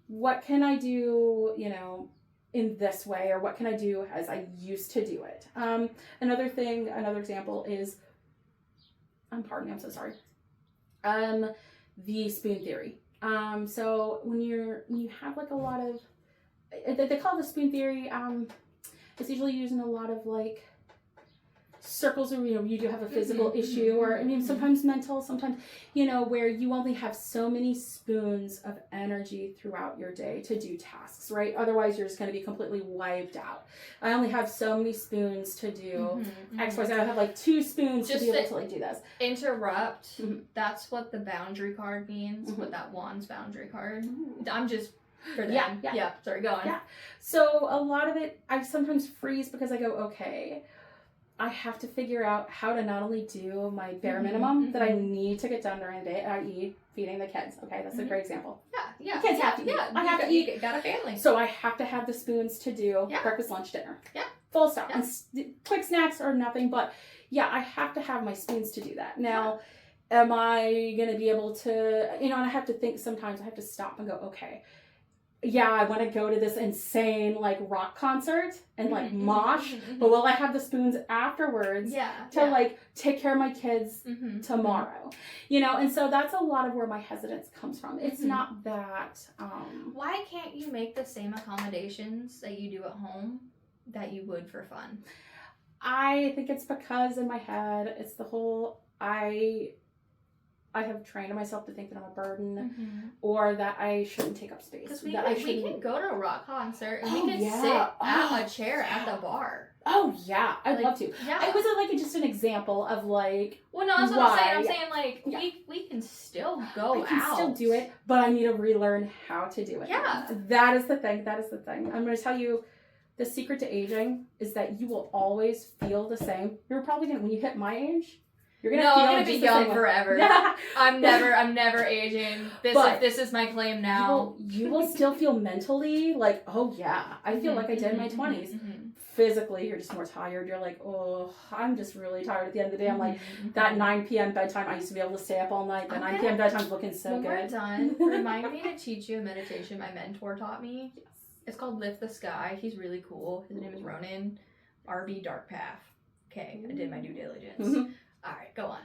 what can I do, in this way, or what can I do as I used to do it? Another example is, pardon me, I'm so sorry. The spoon theory. So when you have a lot of, they call it the spoon theory, it's usually used in a lot of circles where, you do have a physical Mhm, issue, or I mean, mhm. sometimes mental, sometimes, where you only have so many spoons of energy throughout your day to do tasks, right? Otherwise, you're just going to be completely wiped out. I only have so many spoons to do X, Y, Z. I have like 2 spoons Just to be able to- to like do this. Interrupt. Mhm. That's what the boundary card means with that Wands boundary card. Ooh. I'm just for them. Yeah. Sorry, go on. Yeah. So a lot of it, I sometimes freeze because I go, okay, I have to figure out how to not only do my bare minimum that I need to get done during the day, i.e. feeding the kids. Okay, that's a great example. Yeah. The kids have to eat. I have to eat. You got a family. So I have to have the spoons to do Yeah. breakfast, lunch, dinner. Yeah. Full stop. Yeah. And quick snacks or nothing, but yeah, I have to have my spoons to do that. Now, am I going to be able to, and I have to think sometimes, I have to stop and go, okay, yeah, I want to go to this insane like rock concert and like mosh, but will I have the spoons afterwards to like take care of my kids tomorrow? And so that's a lot of where my hesitance comes from. It's not that Why can't you make the same accommodations that you do at home that you would for fun? I think it's because in my head it's the whole I have trained myself to think that I'm a burden or that I shouldn't take up space. Because we that can go to a rock concert and Oh, we can yeah. sit at Oh, a chair at the bar. Oh yeah, I'd Like, love to. Yeah. It was like just an example of like Well, no, that's what I'm saying. I'm why- saying like Yeah. we can still go I can out. still do it, but I need to relearn how to do it. Yeah. That is the thing. I'm going to tell you, the secret to aging is that you will always feel the same. You're probably going to, when you hit my age, you're going to feel I'm gonna just be the young same way. forever. Yeah. I'm never aging. But This is my claim now. You will still feel mentally like, oh yeah, I feel like I did in my 20s. Physically, you're just more tired. You're like, oh, I'm just really tired at the end of the day. I'm like, that 9 p.m. bedtime, I used to be able to stay up all night. The 9 p.m. bedtime's looking so when we're good. done, remind me to teach you a meditation my mentor taught me. Yes. It's called Lift the Sky. He's really cool. His name is Ronan. RB Dark Path. Okay, I did my due diligence. Mhm. All right, go on.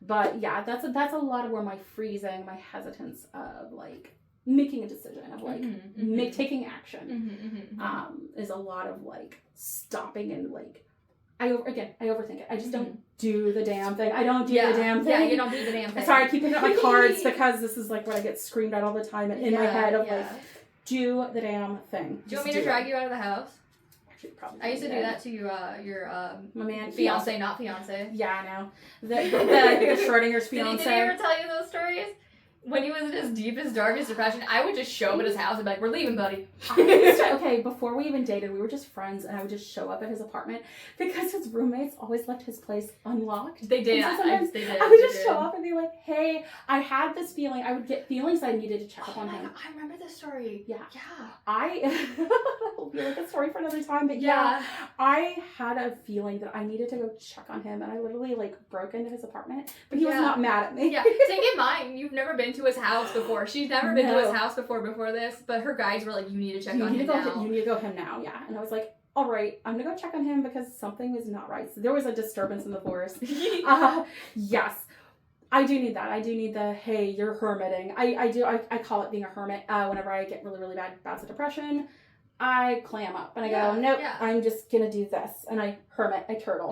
But yeah, that's a lot of where my freezing, my hesitance of like making a decision of like taking action is a lot of like stopping and like I overthink it. I just don't do the damn thing. I don't do the damn thing. Yeah, you don't do the damn thing. Sorry, I keep picking up my cards because this is like what I get screamed at all the time in my head of like, do the damn thing. Do you want me to drag you out of the house? Actually, probably. I used to do that to your My man, fiance, not fiance. Yeah, I know. I think it's Schrodinger's fiance. Did he ever tell you those stories? When he was in his deepest, darkest depression, I would just show up at his house and be like, "We're leaving, buddy." Okay, before we even dated, we were just friends, and I would just show up at his apartment because his roommates always left his place unlocked. They did. And so sometimes They did. I would they just did. show up and be like, "Hey, I had this feeling." I would get feelings I needed to check up Oh on my him. God, I remember this story. Yeah. Yeah. It'll be like a story for another time, but yeah, I had a feeling that I needed to go check on him, and I literally like broke into his apartment, but he was Yeah. not mad at me. Yeah. Take in mind, you've never been to his house before. She's never been to No. his house before this, but her guides were like, "You need to check You on need him to go. now." You need to go him now. Yeah, and I was like, all right, I'm gonna go check on him because something was not right. So there was a disturbance in the forest. Yes, I do need that. I do need the hey, you're hermiting. I call it being a hermit. Whenever I get really bad bouts of depression, I clam up and I go, nope, I'm just gonna do this, and I hermit, I turtle.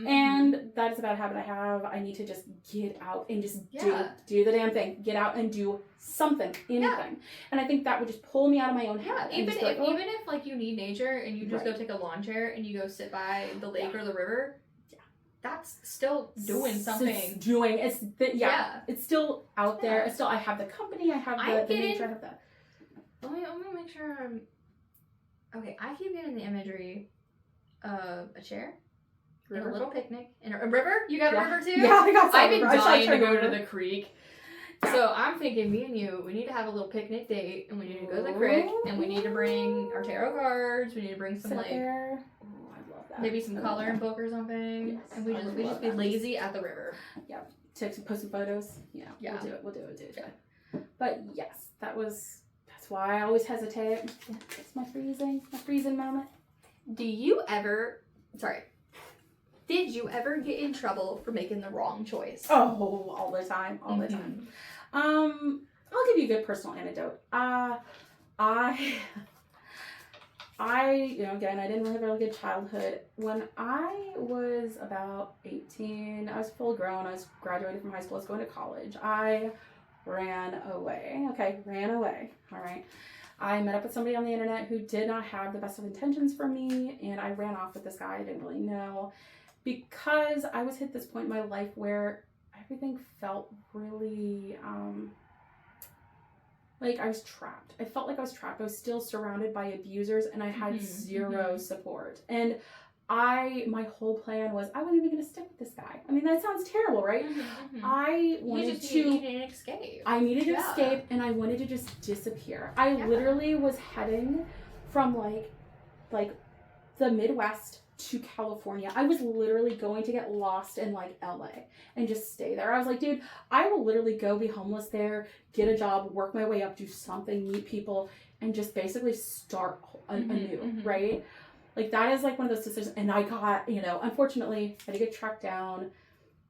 And that is a bad habit I have. I need to just get out and just do the damn thing. Get out and do something, anything. And I think that would just pull me out of my own head. Even just be like, even if like you need nature and you just go take a lawn chair and you go sit by the lake or the river, that's still doing something. It's still out there. It's still I have the company. I have the nature. I have that. Let me make sure I'm. Okay, I keep getting the imagery of a chair, and a little picnic, and a river. You got a river too? Yeah, I got some. I've been river. dying to I go to the creek. So I'm thinking, me and you, we need to have a little picnic date, and we need to go to the creek, and we need to bring our tarot cards. We need to bring some Sit like there. Oh, I love that. maybe some coloring book or something, Yes, and we I just would be love that. lazy at the river. Post some photos. Yeah. Yeah. We'll do it. But yes, that's why I always hesitate. It's my freezing moment. Did you ever get in trouble for making the wrong choice? Oh, all the time. I'll give you a good personal anecdote. again, I didn't have a really good childhood. When I was about 18, I was full grown. I was graduating from high school. I was going to college. I ran away. Okay, ran away. All right. I met up with somebody on the internet who did not have the best of intentions for me, and I ran off with this guy I didn't really know because I was hit this point in my life where everything felt really, like I was trapped. I felt like I was trapped. I was still surrounded by abusers and I had zero support. And my whole plan was I wasn't even going to stick with this guy. I mean, that sounds terrible, right? I wanted you needed an escape. I needed to escape and I wanted to just disappear. I literally was heading from like the Midwest to California. I was literally going to get lost in like LA and just stay there. I was like, dude, I will literally go be homeless there, get a job, work my way up, do something, meet people, and just basically start anew, right? Like that is like one of those decisions. And I got, unfortunately, I did get tracked down.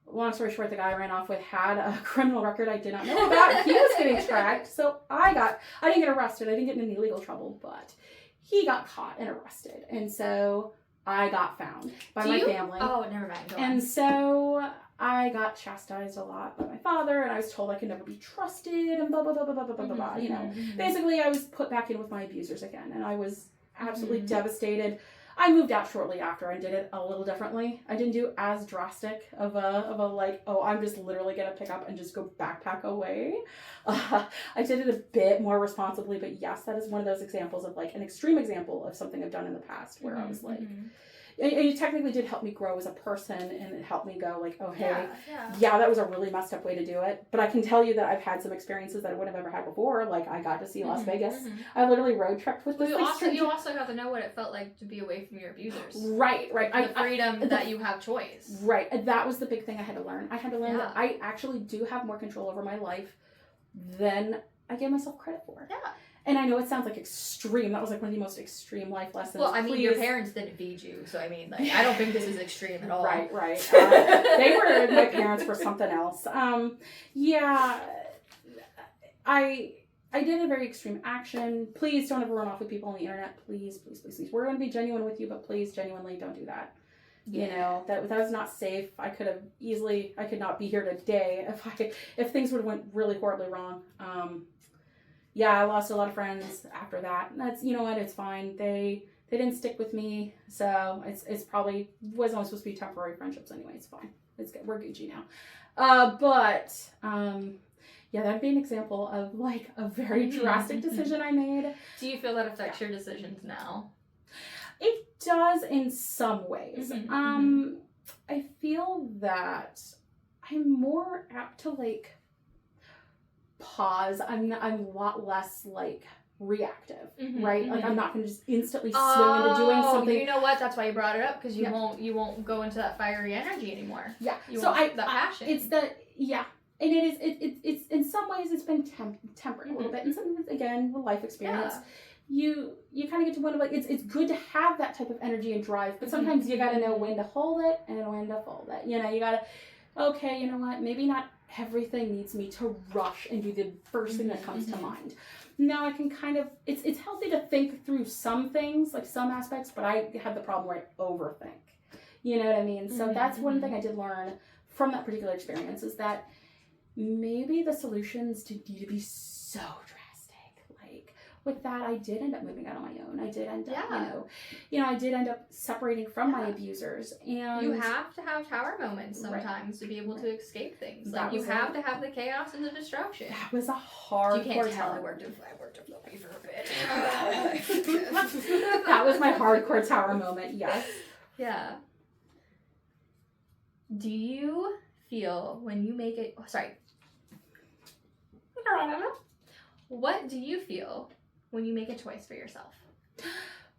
Long story short, the guy I ran off with had a criminal record I did not know about. He was getting tracked. So I didn't get arrested. I didn't get in any legal trouble, but he got caught and arrested. And so I got found by my family. Oh, never mind. Go and on. So I got chastised a lot by my father, and I was told I could never be trusted, and blah, blah, blah, blah, blah, blah, blah, blah. Basically, I was put back in with my abusers again, and I was absolutely devastated. I moved out shortly after. I did it a little differently. I didn't do as drastic of a like, oh, I'm just literally going to pick up and just go backpack away. I did it a bit more responsibly, but yes, that is one of those examples of like an extreme example of something I've done in the past where I was like, it technically did help me grow as a person, and it helped me go like, oh, hey, yeah, that was a really messed up way to do it. But I can tell you that I've had some experiences that I wouldn't have ever had before. Like I got to see Las Vegas. I literally road tripped with this. You also got to know what it felt like to be away from your abusers. Right. The freedom that you have choice. Right. That was the big thing I had to learn. I had to learn that I actually do have more control over my life than I give myself credit for. Yeah. And I know it sounds like extreme. That was like one of the most extreme life lessons. Well, I mean, your parents didn't feed you, so I mean, like, I don't think this is extreme at all. Right. My parents were something else. Yeah, I did a very extreme action. Please don't ever run off with people on the internet. Please, please, please, please. We're going to be genuine with you, but please, genuinely, don't do that. Yeah. That was not safe. I could not be here today if things would have went really horribly wrong. I lost a lot of friends after that. That's, it's fine. They didn't stick with me, so it's probably was only supposed to be temporary friendships anyway. It's fine. It's good. We're Gucci now. That'd be an example of like a very drastic decision I made. Do you feel that affects your decisions now? It does in some ways. I feel that I'm more apt to like pause. I'm a lot less like reactive, right? Like I'm not going to just instantly swing into doing something. You know what? That's why you brought it up, because you won't go into that fiery energy anymore. Yeah. So that passion. It's the and it's in some ways it's been tempered a little bit, and sometimes again with life experience. You kind of get to wonder, like, it's good to have that type of energy and drive, but sometimes you got to know when to hold it and when to fold it. You got to, okay, you know what, maybe not everything needs me to rush and do the first thing that comes to mind. Now I can kind of, it's healthy to think through some things, like some aspects, but I have the problem where I overthink. You know what I mean? So that's one thing I did learn from that particular experience, is that maybe the solutions didn't need to be so drastic. Like with that, I did end up moving out on my own. I did end up, I did end up separating from my abusers. And you have to have tower moments sometimes to be able to escape things. Like you have to have the chaos and the destruction. That was a hard. You can't tell I worked at Philly for a bit. That was my hardcore tower moment. Yes. Yeah. Do you feel when you make it? What do you feel when you make a choice for yourself?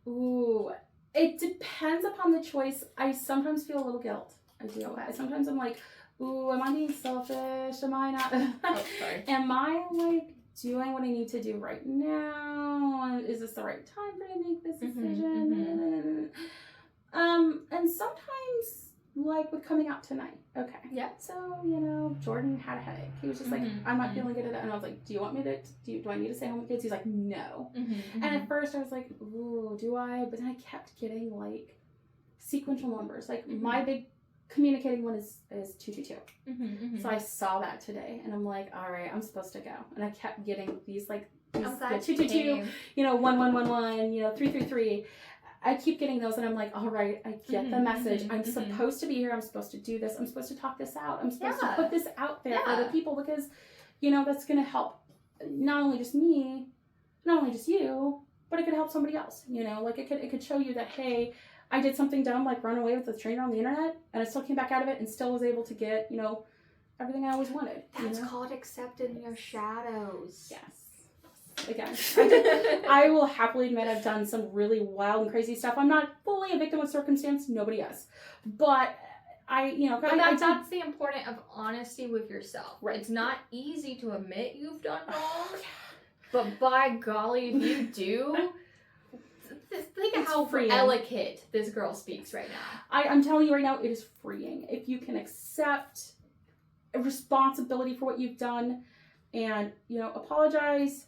Ooh, it depends upon the choice. I sometimes feel a little guilt. I do. Okay. Sometimes I'm like, ooh, am I being selfish? Am I not? Am I like doing what I need to do right now? Is this the right time for me to make this decision? And sometimes like with coming out tonight? Okay. Yeah. So, Jordan had a headache. He was just like, I'm not feeling good at it. And I was like, do you want me to, do I need to stay home with kids? He's like, no. And at first I was like, ooh, do I? But then I kept getting like sequential numbers. Like my big communicating one is 222. So I saw that today and I'm like, all right, I'm supposed to go. And I kept getting these like, these, 222, 1111, 333. I keep getting those and I'm like, all right, I get the message. I'm supposed to be here. I'm supposed to do this. I'm supposed to talk this out. I'm supposed to put this out there for the people because, that's going to help not only just me, not only just you, but it could help somebody else. Like it could show you that, hey, I did something dumb, like run away with a trainer on the internet, and I still came back out of it and still was able to get, everything I always wanted. That's called accepting your shadows. Yes. Again, I will happily admit I've done some really wild and crazy stuff. I'm not fully a victim of circumstance. Nobody is. But that's the importance of honesty with yourself. Right. It's not easy to admit you've done wrong, but by golly, if you do, think of how elegant this girl speaks right now. I'm telling you right now, it is freeing. If you can accept a responsibility for what you've done and, apologize,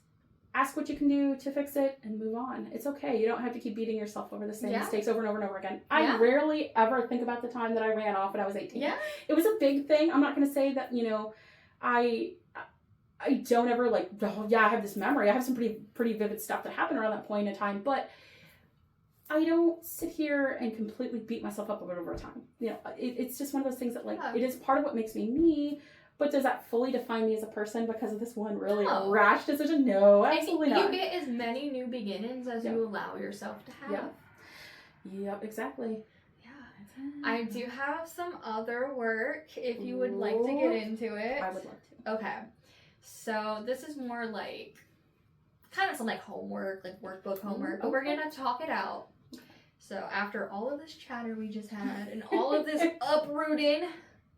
ask what you can do to fix it, and move on. It's okay. You don't have to keep beating yourself over the same mistakes over and over and over again. I rarely ever think about the time that I ran off when I was 18. Yeah. It was a big thing. I'm not going to say that, I don't ever I have this memory. I have some pretty vivid stuff that happened around that point in time, but I don't sit here and completely beat myself up over time. It's just one of those things that it is part of what makes me me. But does that fully define me as a person because of this one really rash decision? No, absolutely not. You get as many new beginnings as you allow yourself to have. Yep, exactly. Yeah. I do have some other work if you would like to get into it. I would love to. Okay. So this is more like kind of some like homework, like workbook homework, but we're going to talk it out. So after all of this chatter we just had and all of this uprooting,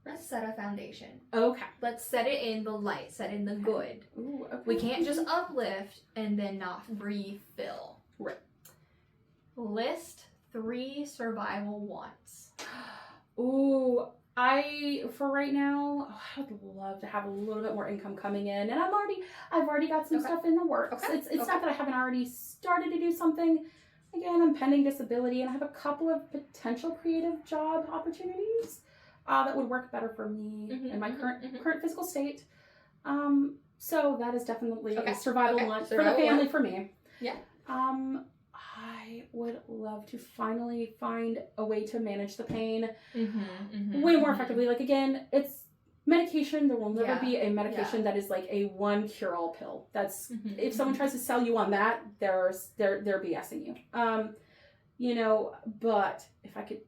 let's set a foundation. Okay. Let's set it in the light, set in the good. Ooh, okay. We can't just uplift and then not refill. Right. List 3 survival wants. Ooh, for right now, I would love to have a little bit more income coming in, and I've already got some stuff in the works. Okay. It's not that I haven't already started to do something. Again, I'm pending disability, and I have a couple of potential creative job opportunities that would work better for me in my current physical state. So that is definitely a survival want for the family for me. Yeah. I would love to finally find a way to manage the pain way more effectively. Like again, it's medication. There will never be a medication that is like a one cure-all pill. That's if someone tries to sell you on that, they're BSing you. But if I could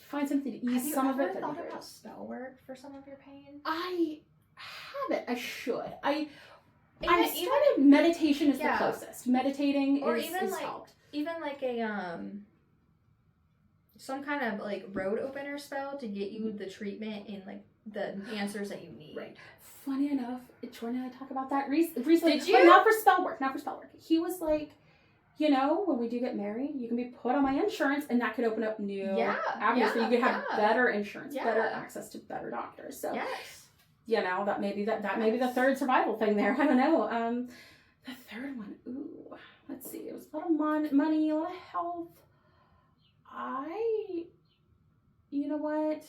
find something to ease some of it. Have you ever thought about spell work for some of your pain? I haven't. I should. I started meditation is the closest. Meditating or is like, helped. Even like a some kind of like road opener spell to get you the treatment and like the answers that you need. Right. Funny enough, Jordan and I talk about that recently. Did you? But not for spell work. He was like, when we do get married, you can be put on my insurance, and that could open up new avenues so you could have better insurance, better access to better doctors. So, that may be the third survival thing there. I don't know. The third one, let's see. It was a lot of money, a lot of health. You know what?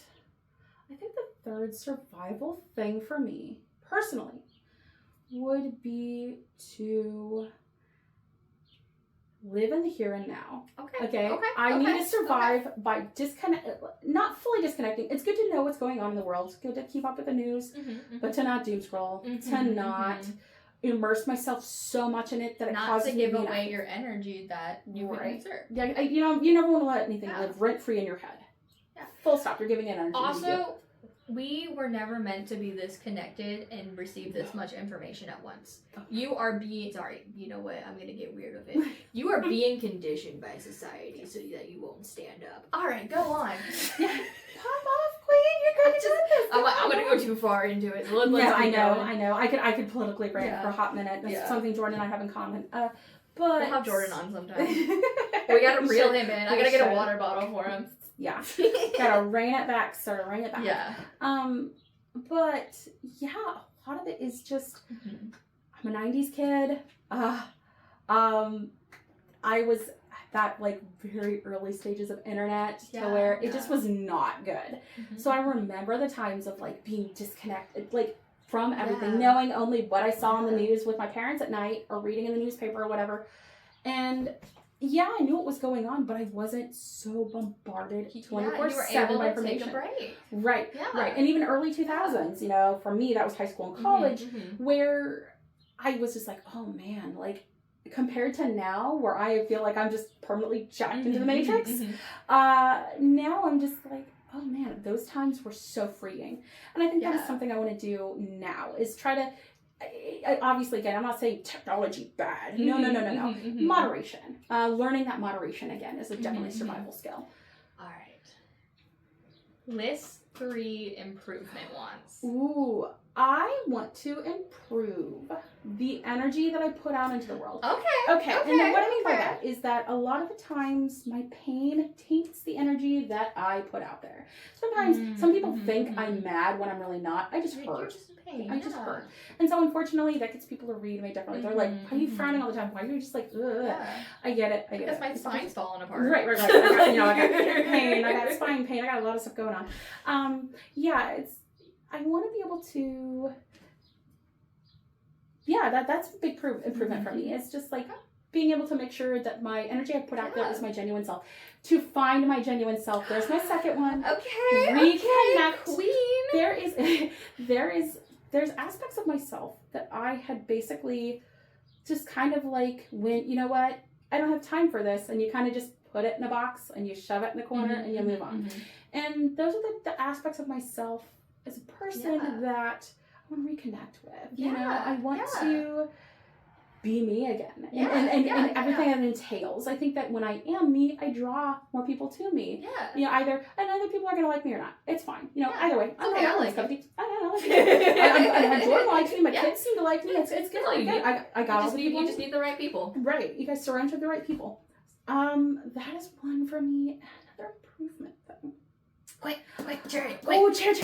I think the third survival thing for me, personally, would be to live in the here and now. Okay. I need to survive by not fully disconnecting. It's good to know what's going on in the world. It's good to keep up with the news, but to not doom scroll, to not immerse myself so much in it that it causes me to give away your energy that you can exert. Yeah, you never want to let anything live rent free in your head. Yeah. Full stop. You're giving it energy. Also, we were never meant to be this connected and receive this much information at once. You are being, you know what, I'm going to get weird with it. You are being conditioned by society so that you won't stand up. Alright, go on. Pop off, queen, you're going to do this. I'm going to go too far into it. So I know. I could politically rant for a hot minute. That's something Jordan and I have in common. But we'll have Jordan on sometime. We got to reel him in. I got to get a water bottle for him. Yeah. Gotta rein it back, sir. Rein it back. Yeah. But yeah, a lot of it is just, I'm a 90s kid. I was at that like very early stages of internet to where it just was not good. So I remember the times of like being disconnected, like from everything, knowing only what I saw on the news with my parents at night or reading in the newspaper or whatever. And yeah, I knew what was going on, but I wasn't so bombarded 24/7 by information. Right, right. And even early 2000s, you know, for me, that was high school and college, where I was just like, oh man, like, compared to now, where I feel like I'm just permanently jacked into the matrix, now I'm just like, oh man, those times were so freeing. And I think that is something I want to do now, is try to, obviously, again, I'm not saying technology bad. No. Moderation. Learning that moderation, again, is definitely a survival skill. All right. List 3 improvement ones. Ooh, I want to improve the energy that I put out into the world. Okay. And then what I mean by that is that a lot of the times my pain taints the energy that I put out there. Sometimes some people think I'm mad when I'm really not. I just hurt. You're just in pain. I just hurt. And so unfortunately that gets people to read me differently. They're like, why are you frowning all the time? Why are you just like, ugh? I get it. Because my spine's falling apart. Right. I got pain. I got spine pain. I got a lot of stuff going on. I want to be able to, that's a big improvement for me. It's just like being able to make sure that my energy I put out there is my genuine self. To find my genuine self. There's my second one. Okay. Reconnect. Queen. There's aspects of myself that I had basically just kind of like went, you know what? I don't have time for this. And you kind of just put it in a box and you shove it in the corner and you move on. And those are the aspects of myself as a person that I want to reconnect with. You know, I want to be me again. And everything that entails. I think that when I am me, I draw more people to me. You know, either people are going to like me or not. It's fine. You know, either way. I like it. I Jordan likes me. My kids seem to like me. It's good. I got all the people. You just need the right people. Right. You guys surround with the right people. That is one for me. Another improvement thing. Quick, Jared. Oh, chair.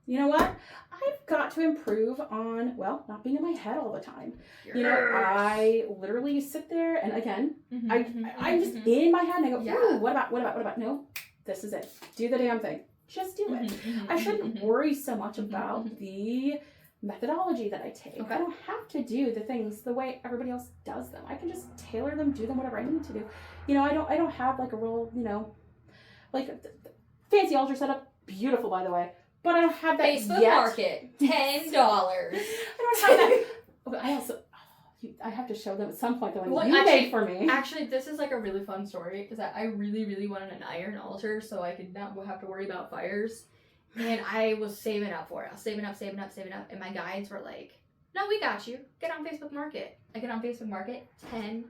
You know what? I've got to improve on, not being in my head all the time. You know, I literally sit there and again, I'm just in my head and I go, ooh, what about? No, this is it. Do the damn thing. Just do it. I shouldn't worry so much about the methodology that I take. I don't have to do the things the way everybody else does them. I can just tailor them, do them whatever I need to do. You know, I don't have like a real, you know, like fancy altar setup. Beautiful, by the way. But I don't have that Facebook yet. Market, $10. I don't have that. But I have to show them at some point the one you made for me. Actually, this is like a really fun story because I really, really wanted an iron altar so I could not have to worry about fires. And I was saving up for it. I was saving up. And my guides were like, no, we got you. Get on Facebook Market. I get on Facebook Market, $10.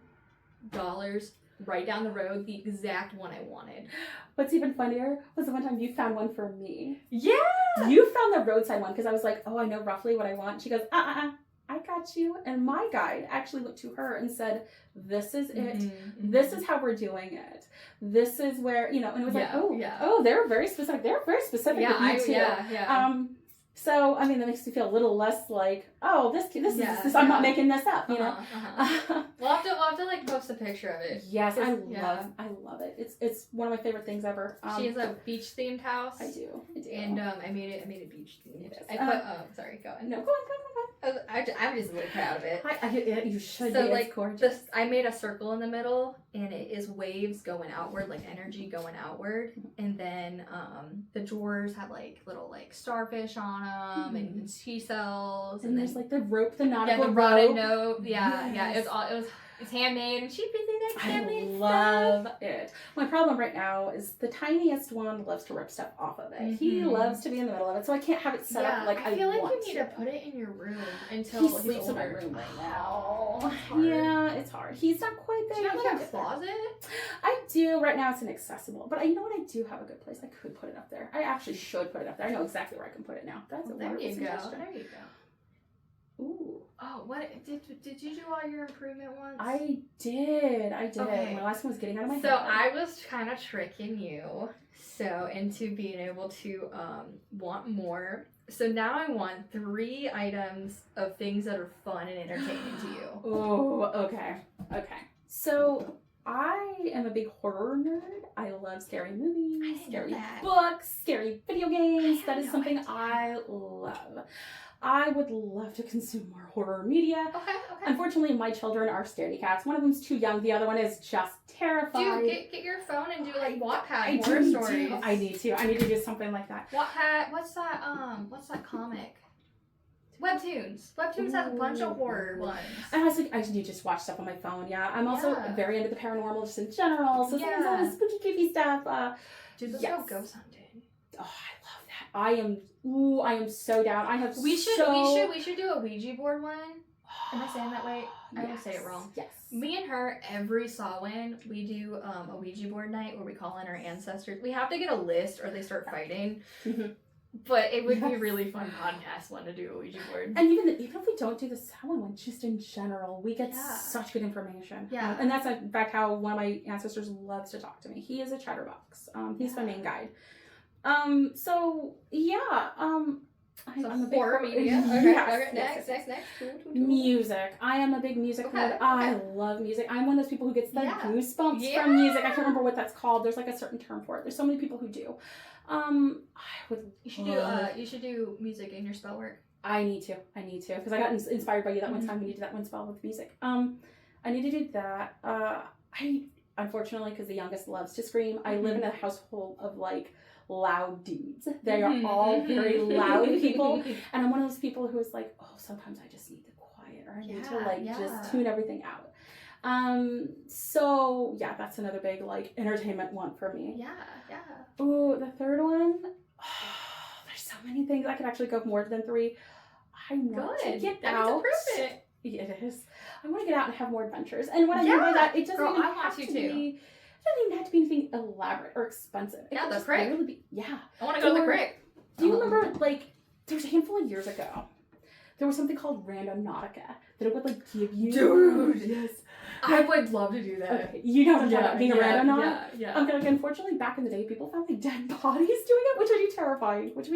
Right down the road, the exact one I wanted. What's even funnier was the one time you found one for me. Yeah! You found the roadside one because I was like, oh, I know roughly what I want. She goes, I got you. And my guide actually went to her and said, this is it. This is how we're doing it. This is where, you know, and it was oh, they're very specific. They're very specific with you too. So, I mean, that makes me feel a little less like, oh, this is I'm not making this up, you know? We'll have to like post a picture of it. Yes, I love it. It's one of my favorite things ever. She has a beach themed house. I do. And I made it beach themed. Yes. Sorry, go on. No, go on. I'm just really proud of it. You should so, be. Like, it's gorgeous. I made a circle in the middle, and it is waves going outward, like energy going outward. And then the drawers have like little like starfish on them and sea cells. And there's like the rope, the nautical rope. rotted note. It's handmade, and she really likes handmade stuff. I love it. My problem right now is the tiniest one loves to rip stuff off of it. He loves to be in the middle of it, so I can't have it set up like I feel like want you need to put it in your room until he he's sleeps older. in my room right now. Oh, yeah, it's hard. He's not quite there. Do you have like a closet? I do. Right now it's inaccessible, but you know what? I do have a good place. I could put it up there. I actually should put it up there. I know exactly where I can put it now. That's a wonderful suggestion. There you go. Ooh. Oh, what did you do all your improvement ones? I did. Okay. My last one was getting out of my head. So I was kind of tricking you. So, into being able to want more. So now I want 3 items of things that are fun and entertaining to you. Oh, okay. Okay. So I am a big horror nerd. I love scary movies, I didn't know scary that. books, scary video games. I That had is no something idea. I love. I would love to consume more horror media. Okay. Unfortunately, my children are scaredy cats. One of them's too young. The other one is just terrified. Dude, get your phone and do like Wattpad I horror need stories. to. I need to do something like that. Wattpad. What's that comic? Webtoons. Webtoons has a bunch of horror ones. I honestly, I do just watch stuff on my phone. Yeah, I'm also Yeah. very into the paranormal just in general. So Yeah. sometimes spooky, creepy stuff. Dude, let's Yes. go ghost hunting. Oh, I love that. I am so down. I have We should do a Ouija board one. Am I saying that right? I always say it wrong. Yes. Me and her every Samhain we do a Ouija board night where we call in our ancestors. We have to get a list or they start fighting. Mhm. But it would be a Yes. really fun podcast one to do a Ouija board. And even if we don't do the Samhain one, just in general, we get Yeah. such good information. Yeah. And that's in fact how one of my ancestors loves to talk to me. He is a chatterbox. He's my main guide. So yeah. I'm a big horror media. Okay. Yes, Next. yes. Cool. Music. I am a big music Okay, nerd. I okay. love music. I'm one of those people who gets the Yeah. goosebumps Yeah. from music. I can't remember what that's called. There's like a certain term for it. There's so many people who do. I would. You should do music in your spell work. I need to because I got inspired by you that one time. We need to do that one spell with music. I need to do that. I unfortunately, because the youngest loves to scream, I live in a household of like loud dudes. They are all very loud people, and I'm one of those people who is like, oh, sometimes I just need the quiet, or I need to like just tune everything out. So yeah, that's another big like entertainment one for me. Yeah. Ooh, the third one. There's so many things. I could actually go more than 3. I want to get That out. means approve it. Yeah, it is. I want to get out and have more adventures. And what I mean by that, it doesn't Girl, even I want have to to too. be. It doesn't even have to be anything elaborate or expensive. It Yeah, could the just crick. literally be. Yeah. I want to go to the Or- crick. Do you remember like there was a handful of years ago? There was something called Randonautica that it would like give you. Dude. Yes. I would love to do that. Okay, you know what I'm talking about, being a randonaut. Yeah. Okay, like, unfortunately, back in the day, people found like dead bodies doing it, which would be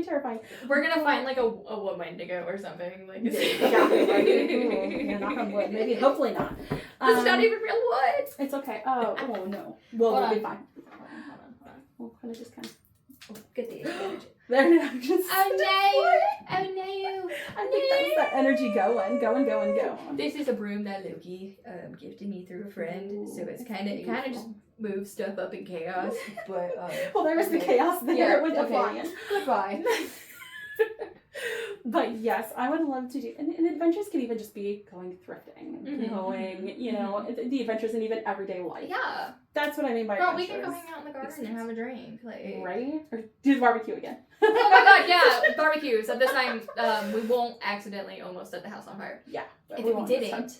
terrifying. We're gonna find like a Wendigo or something. Like Yeah, right. Ooh, yeah, knock on wood. Maybe, hopefully not. It's not even real wood. It's okay. Oh no. Well, Hold we'll on. be fine. Hold on. We'll kind of just kind of. Get the energy. There it is. Just Oh no! I think that's that energy going. This is a broom that Loki gifted me through a friend, so it's kind of just moves stuff up in chaos. But Well, there was the okay. chaos there Yeah, with the okay. flying. Goodbye. But yes, I would love to do, and adventures can even just be going thrifting, Mhm, going, you know, the adventures in even everyday life. Yeah. That's what I mean by Girl, we adventures. can go hang out in the garden and have a drink. Like. Right? Or do the barbecue again. Oh my god, yeah, barbecue. So this time, we won't accidentally almost set the house on fire. Yeah. but If we won't this time. didn't,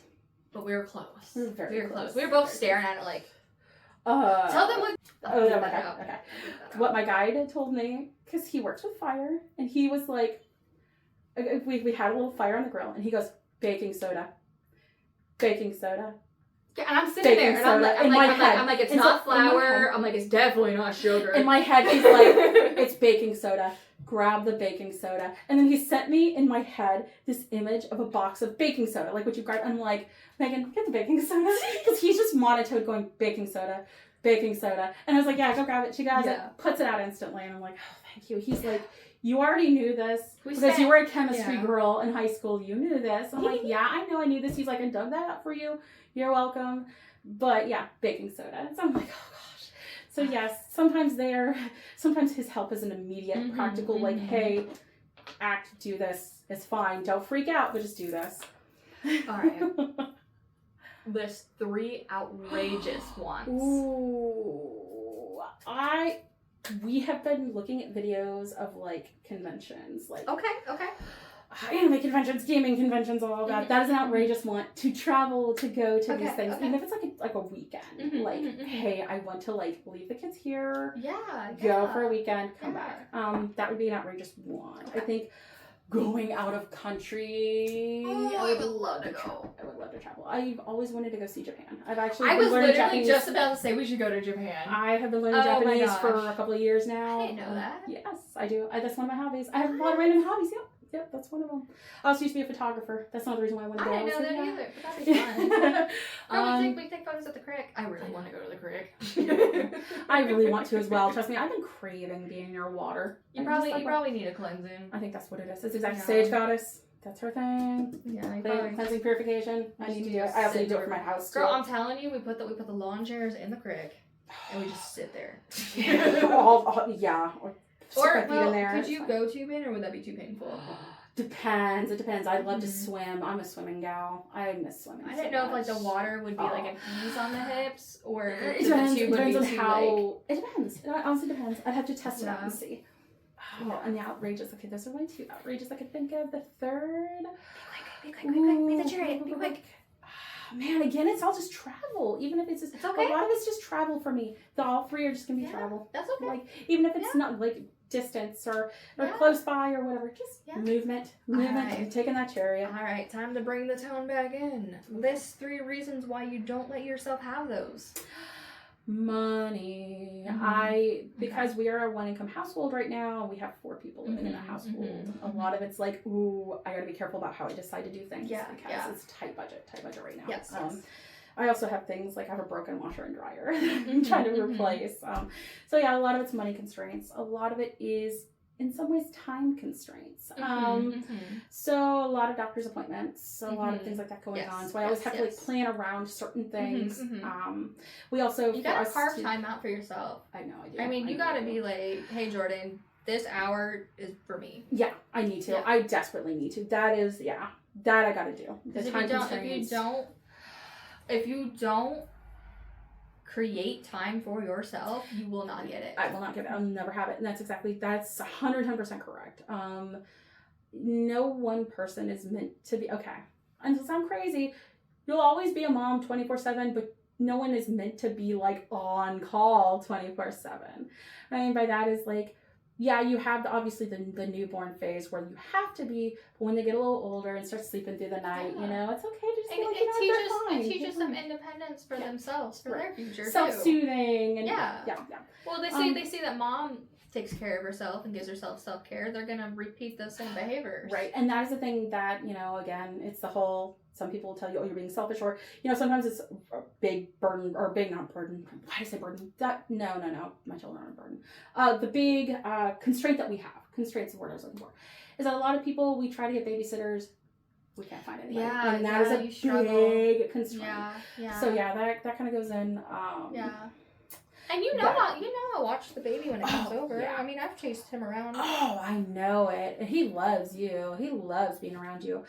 but we were close. We were very close. We were both staring at it like, Uh, tell them what. Oh, yeah, my God. Okay. What my guide told me, because he works with fire, and he was like, we had a little fire on the grill, and he goes, baking soda. Yeah, and I'm sitting there, and I'm like, it's In not my head. flour. I'm like, it's definitely not sugar. In my head, he's like, it's baking soda. Grab the baking soda. And then he sent me in my head this image of a box of baking soda, like what you got. I'm like, Megan, get the baking soda. Because he's just monotone going, baking soda. And I was like, yeah, go grab it. She grabs it, puts it out instantly. And I'm like, oh, thank you. He's like, you already knew this because you were a chemistry girl in high school. You knew this. I'm like, yeah, I know I knew this. He's like, I dug that up for you. You're welcome. But yeah, baking soda. So I'm like, oh gosh. So yes, sometimes his help is an immediate, practical, like, hey, do this. It's fine. Don't freak out, but just do this. All right. List 3 outrageous ones. Ooh, we have been looking at videos of like conventions, like Okay. anime conventions, gaming conventions, all of that. That is an outrageous one to travel to go to these things, even if it's like a weekend. Hey, I want to like leave the kids here, Yeah. go for a weekend, come back. That would be an outrageous one. I think going out of country. Oh, I would love to travel. go. I would love to travel. I've always wanted to go see Japan. I've actually I been was learning literally Japanese. just about to say we should go to Japan. I have been learning Oh my Japanese gosh. for a couple of years now. I didn't know that. Yes, I do. That's one of my hobbies. I have a lot of random hobbies. Yep, that's one of them. I also used to be a photographer. That's not the reason why I wanted to go. I didn't know that yeah. either, but that'd be fun. Um, we take photos at the creek. I really want to go to the creek. I really want to as well. Trust me, I've been craving being near water. You I'm probably just like, probably need a cleansing. I think that's what it is. It's exactly Yeah. Sage Goddess. That's her thing. Yeah, you Cleansing purification. I need to do it. I also need to do it for my house too. Girl, I'm telling you, we put the lawn chairs in the creek and we just sit there. Yeah. Or stick Or my feet in there. could It's you fine. go tubing or would that be too painful? Depends. It depends. I'd love to Mhm. swim. I'm a swimming gal. I miss swimming. I so didn't know if like the much. water would be like an ease on the hips or It if depends. the tube It would be depends on too how. It depends. It honestly depends. I'd have to test it out Yeah. and see. Oh, and the outrageous. Okay, those are my two outrageous I could think of. The third. Be quick, be the chariot, be quick. Man, again, it's all just travel. Even if it's just It's okay. a lot of it's just travel for me. All three are just gonna be Yeah. travel. That's okay. Like even if it's Yeah. not like distance or Yeah. close by or whatever, just Yeah. movement. Alright. And taking that chariot. All right, time to bring the tone back in. List 3 reasons why you don't let yourself have those. Money. Mhm. Because we are a one income household right now, we have 4 people living in a Mhm, household. mhm, A lot of it's like, ooh, I gotta be careful about how I decide to do things. Yeah, Because yeah. it's tight budget right now. Yes. I also have things like I have a broken washer and dryer I'm trying to Mhm. replace. So yeah, a lot of it's money constraints. A lot of it is in some ways time constraints. Mhm. So a lot of doctor's appointments, a lot of Mhm. things like that going Yes, on. So I always yes, have to like yes. plan around certain things. mhm. We also You for gotta us carve to- time out for yourself. I know I do. I mean, you know gotta I do. be like, hey, Jordan, this hour is for me. Yeah, I need to. Yeah. I desperately need to. That is that I gotta do. The Because time if constraints. you don't create time for yourself, you will not get it. I will not get it. I'll never have it. And that's 110% correct. No one person is meant to be, okay, and to sound crazy, you'll always be a mom 24/7, but no one is meant to be like on call 24/7. What I mean by that is like, yeah, you have obviously the newborn phase where you have to be, but when they get a little older and start sleeping through the night, Yeah. you know, it's okay to just And be like, it you know, they're fine. teaches them independence for Yeah. themselves, for Right. their future too. Self-soothing and Yeah. yeah. Well, they see that mom takes care of herself and gives herself self-care. They're gonna repeat those same behaviors. Right. And that is the thing that, again, it's the whole, some people will tell you, oh, you're being selfish, or, sometimes it's a big burden, or big, not burden. Why did I say burden? No. My children aren't a burden. The big constraint that we have, constraint's the word I was looking for, is that a lot of people, we try to get babysitters, we can't find anybody. Yeah, And that yeah, is you a struggle. big constraint. Yeah. So yeah, that kind of goes in. Yeah. And Yeah. I watch the baby when it comes over. yeah. I mean, I've chased him around. Oh, I know it. And he loves you. He loves being around you.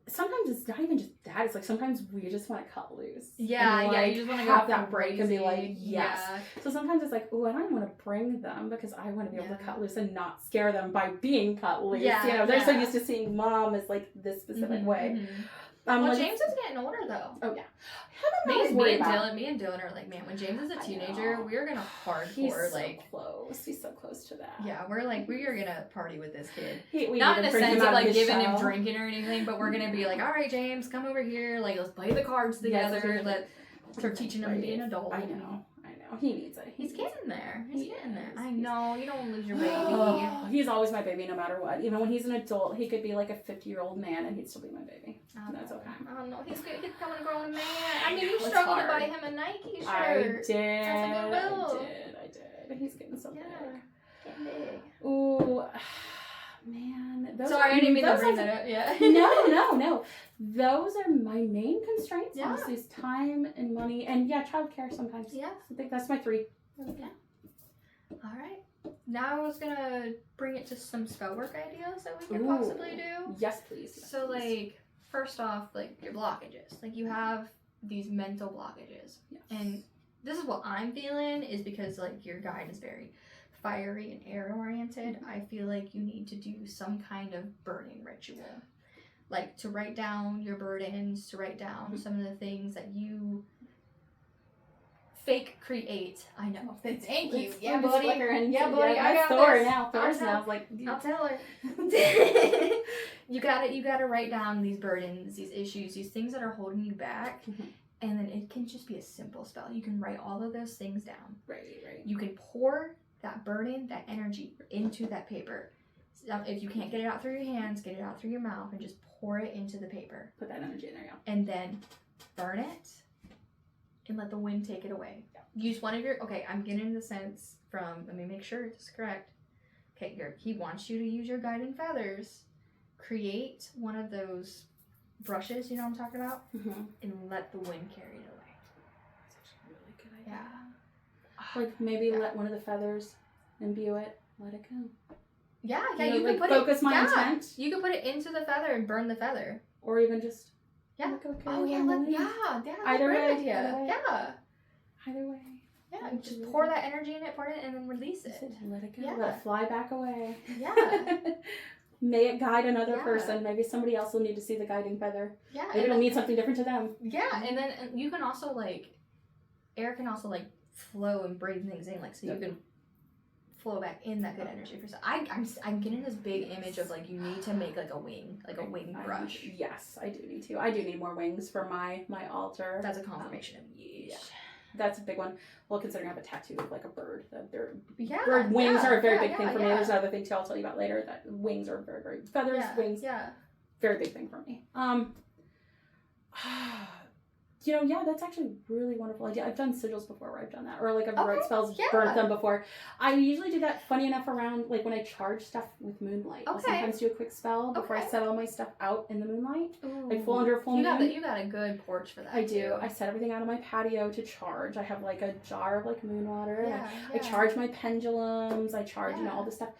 Sometimes it's not even just that. It's like sometimes we just want to cut loose. Yeah, and, yeah. like, You just want to have go that break and be like, crazy. yes. Yeah. So sometimes it's like, oh, I don't want to bring them because I want to be able to Yeah. cut loose and not scare them by being cut loose. Yeah, They're so yeah. used to seeing mom as like this specific Mhm, way. mhm. Well, Well, James is getting older though. Oh yeah. Him and I was worried about. Me and Dylan are like, man, when James is a I teenager, know. we're gonna He's hardcore so like. close. He's so close to that. Yeah, we're like, we are gonna party with this kid. We Not need in to the bring him sense of out like his giving him shell. drinking or anything, but we're gonna be like, all right, James, come over here. Like, let's play the cards together. Let's start teaching him to be an adult. I know. He needs it. He's getting there. He's He getting there. is. I know. You don't want to lose your baby. Oh, he's always my baby no matter what. Even when he's an adult, he could be like a 50-year-old man and he'd still be my baby. That's okay. I don't know. He's becoming a grown man. I mean, you It's struggled to hard. buy him a Nike shirt. I did. That's a good move. I did. He's getting so Yeah. big. Getting big. Ooh, man. Sorry, I didn't mean to those bring are- that up. Yeah. No. Those are my main constraints. Yeah. Honestly, is time and money, and childcare sometimes. Yeah. I think that's my 3. Yeah. All right. Now I was gonna bring it to some spell work ideas that we could Ooh. possibly do. Yes, please. Yes, So, please. like, first off, like, your blockages. Like, you have these mental blockages. Yes. And this is what I'm feeling is because, like, your guide is very fiery and air-oriented. I feel like you need to do some kind of burning ritual. Like, to write down your burdens, to write down some of the things that you fake create. I know. Thank you. It's Yeah, just buddy. flickering. Yeah, buddy. I that's got Thor this. now. Thor's I'll now like. I'll tell her. You gotta write down these burdens, these issues, these things that are holding you back, Mhm. and then it can just be a simple spell. You can write all of those things down. Right. You can pour that burden, that energy into that paper. So if you can't get it out through your hands, get it out through your mouth and just pour it into the paper. Put that energy in there, yeah. And then burn it and let the wind take it away. Use one of your, okay, I'm getting the sense from, let me make sure this is correct. Okay, he wants you to use your guiding feathers. Create one of those brushes, you know what I'm talking about? Mm-hmm. And let the wind carry it away. That's actually a really good idea. Yeah. Like maybe Yeah. let one of the feathers imbue it. Let it go. Yeah, You know, you like can put focus it. my Yeah, intent. you can put it into the feather and burn the feather. Or even just. Yeah. Let go, Oh yeah, carry on the wind. that's Either a great way, idea. either way. Yeah, Either way. yeah. That's Just really pour good. that energy in it, pour it, and then release That's it. it. Let it go. Yeah. Let it fly back away. Yeah, May it guide another Yeah. person. Maybe somebody else will need to see the guiding feather. yeah. Maybe and it'll then- mean something different to them. Yeah, and then you can also air can also flow and breathe things in, so you Yep. can flow back in that good energy for. I'm getting this big image of you need to make a wing brush. Yes, I do need to. I do need more wings for my altar. That's a confirmation of yes. Yeah. That's a big one. Well, considering I have a tattoo of a bird, Yeah, bird wings are a very big yeah, thing for me. yeah. There's another thing too I'll tell you about later. That wings are very, very feathers, Yeah, wings, yeah. very big thing for me. That's actually a really wonderful idea. I've done sigils before where I've done that, or I've Okay, wrote spells, yeah. burnt them before. I usually do that, funny enough, around when I charge stuff with moonlight. I'll Okay. sometimes do a quick spell before I Okay. set all my stuff out in the moonlight. Ooh. Full under full you got moon. You got a good porch for that. I do. too. I set everything out on my patio to charge. I have a jar of moon water. Yeah, I charge my pendulums. I charge Yeah. all this stuff,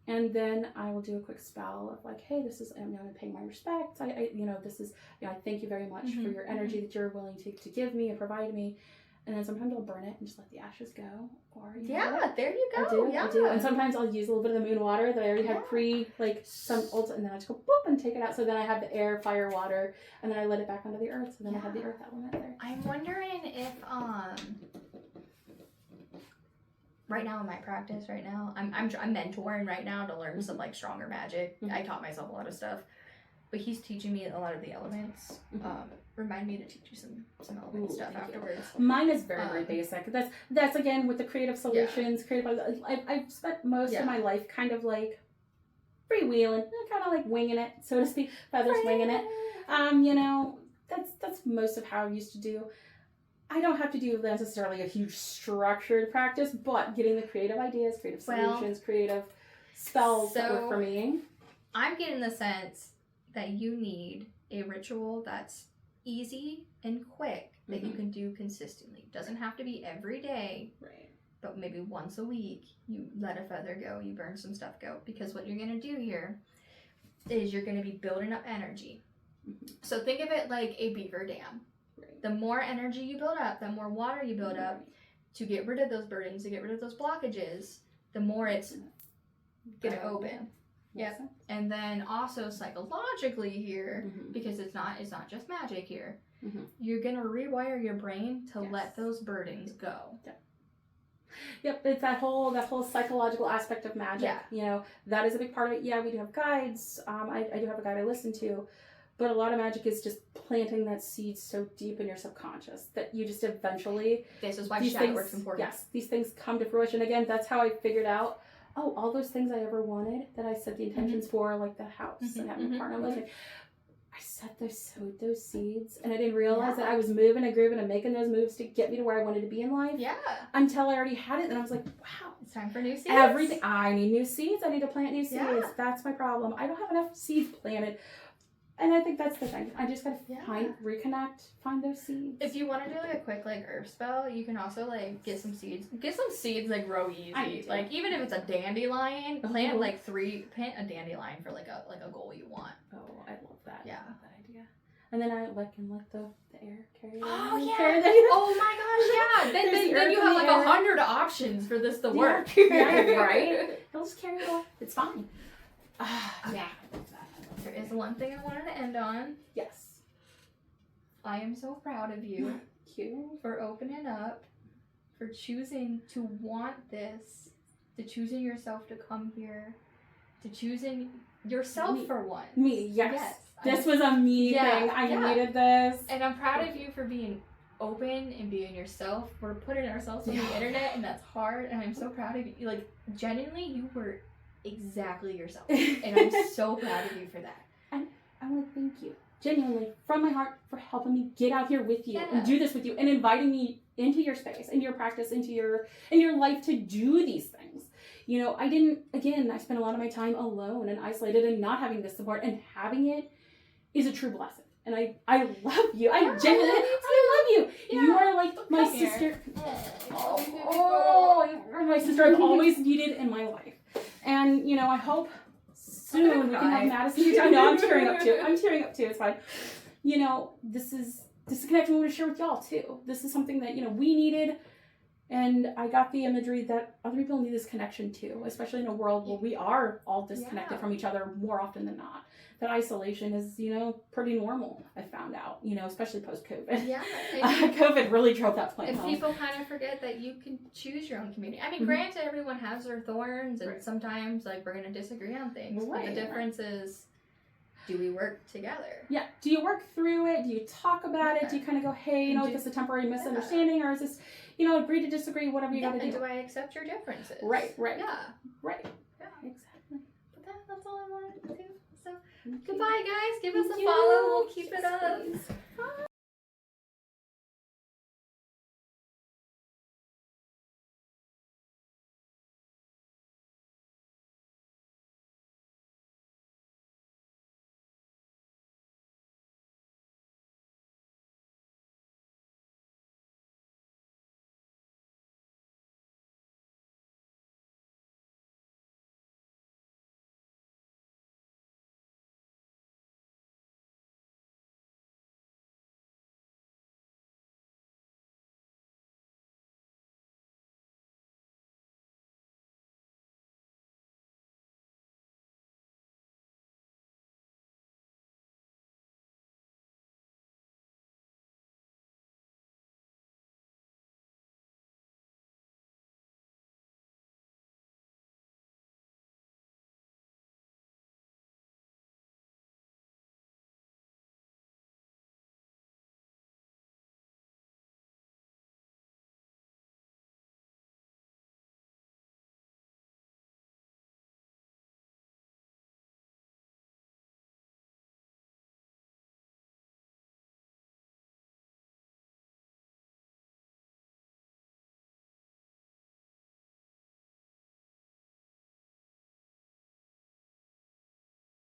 and then I will do a quick spell of hey, this is I'm going to pay my respects. This is I thank you very much for Mhm, your energy that you're willing to give me and provide me, and then sometimes I'll burn it and just let the ashes go. Or Yeah, there you go. I do. Yeah. I do. And sometimes I'll use a little bit of the moon water that I already had Yeah. some old, and then I just go boop and take it out. So then I have the air, fire, water, and then I let it back onto the earth. So then I have the Yeah. earth element there. I'm wondering if right now in my practice I'm mentoring right now to learn some stronger magic. Mhm. I taught myself a lot of stuff, but he's teaching me a lot of the elements. Mhm. Remind me to teach you some element Ooh, stuff thank you. afterwards. Mine is very, very Um, basic. That's again with the creative solutions, I've spent most Yeah. of my life kind of freewheeling, kind of winging it, so to speak, feathers winging it. That's most of how I used to do. I don't have to do necessarily a huge structured practice, but getting the creative ideas, creative Well, solutions, creative spells that work so- for me. I'm getting the sense that you need a ritual that's easy and quick that you Mhm. can do consistently. Doesn't have to be every day, Right. but maybe once a week you let a feather go, you burn some stuff go. Because what you're going to do here is you're going to be building up energy. Mhm. So think of it like a beaver dam. Right. The more energy you build up, the more water you build up to get rid of those burdens, to get rid of those blockages, the more it's going to open. Yep. And then also psychologically here, Mhm. because it's not just magic here, Mhm. you're going to rewire your brain to Yes. let those burdens go. Yep, it's that whole psychological aspect of magic. Yeah. That is a big part of it. Yeah, we do have guides. I do have a guide I listen to, but a lot of magic is just planting that seed so deep in your subconscious that you just eventually This is why these shadow things, work's important. yes, these things come to fruition. Again, that's how I figured out. Oh, all those things I ever wanted that I set the intentions for, like the house and having a partner, I sowed those seeds, and I didn't realize that I was moving and grooving and making those moves to get me to where I wanted to be in life. Yeah. Until I already had it, and I was like, wow. It's time for new seeds. Everything. I need new seeds. I need to plant new seeds. Yeah. That's my problem. I don't have enough seeds planted. And I think that's the thing. I just gotta Yeah. reconnect, find those seeds. If you want to do a quick herb spell, you can also get some seeds. Get some seeds grow easy. I do. Even if it's a dandelion, Oh. plant plant a dandelion for a goal you want. Oh, I love that. Yeah. I love that idea. And then I can let the air carry it. Oh, yeah. Carry the, Oh my gosh, yeah. There's the Then you earth have in the air. 100 options for this to Yeah. work. Yeah, right? It'll just carry it off. It's fine. Yeah. There is one thing I wanted to end on. Yes. I am so proud of you Cute. for opening up for choosing to want this, to choosing yourself to come here, to choosing yourself Me. for once. Me, yes. Yes. This was a me Yeah, thing. I yeah. needed this. And I'm proud of you for being open and being yourself. We're putting ourselves on the Yeah. internet, and that's hard. And I'm so proud of you. Like, genuinely, you were exactly yourself. And I'm so proud of you for that. I want to thank you, genuinely, from my heart, for helping me get out here with you Yeah. and do this with you and inviting me into your space, into your practice, into your life to do these things. You know, I spent a lot of my time alone and isolated and not having this support, and having it is a true blessing. And I love you. I Yeah, genuinely, I love you. Yeah. You are like my Come here. sister. Oh, You're my sister I've always needed in my life. And, you know, I hope soon we can have cry. Madison. I know, I'm tearing up too. It's fine. You know, this is a connection we want to share with y'all too. This is something that, you know, we needed. And I got the imagery that other people need this connection too, especially in a world where we are all disconnected Yeah. from each other more often than not. That isolation is, you know, pretty normal, I found out, you know, especially post-COVID. Yeah. And, COVID really drove that point and home. people kind of forget that you can choose your own community. I mean, Mhm. granted, everyone has their thorns, and Right. sometimes, like, we're going to disagree on things. Right, But the difference is, do we work together? Yeah. Do you work through it? Do you talk about it? Yeah. Do you kind of go, hey, you know, is this a temporary misunderstanding, or is this, you know, agree to disagree, whatever you Yeah, got to and do? do I accept your differences? Right. Yeah. Right. Yeah. Exactly. But that's all I wanted to do. So, Thank you. goodbye, guys. Give us Thank a you. follow. We'll keep it Yes, up. please.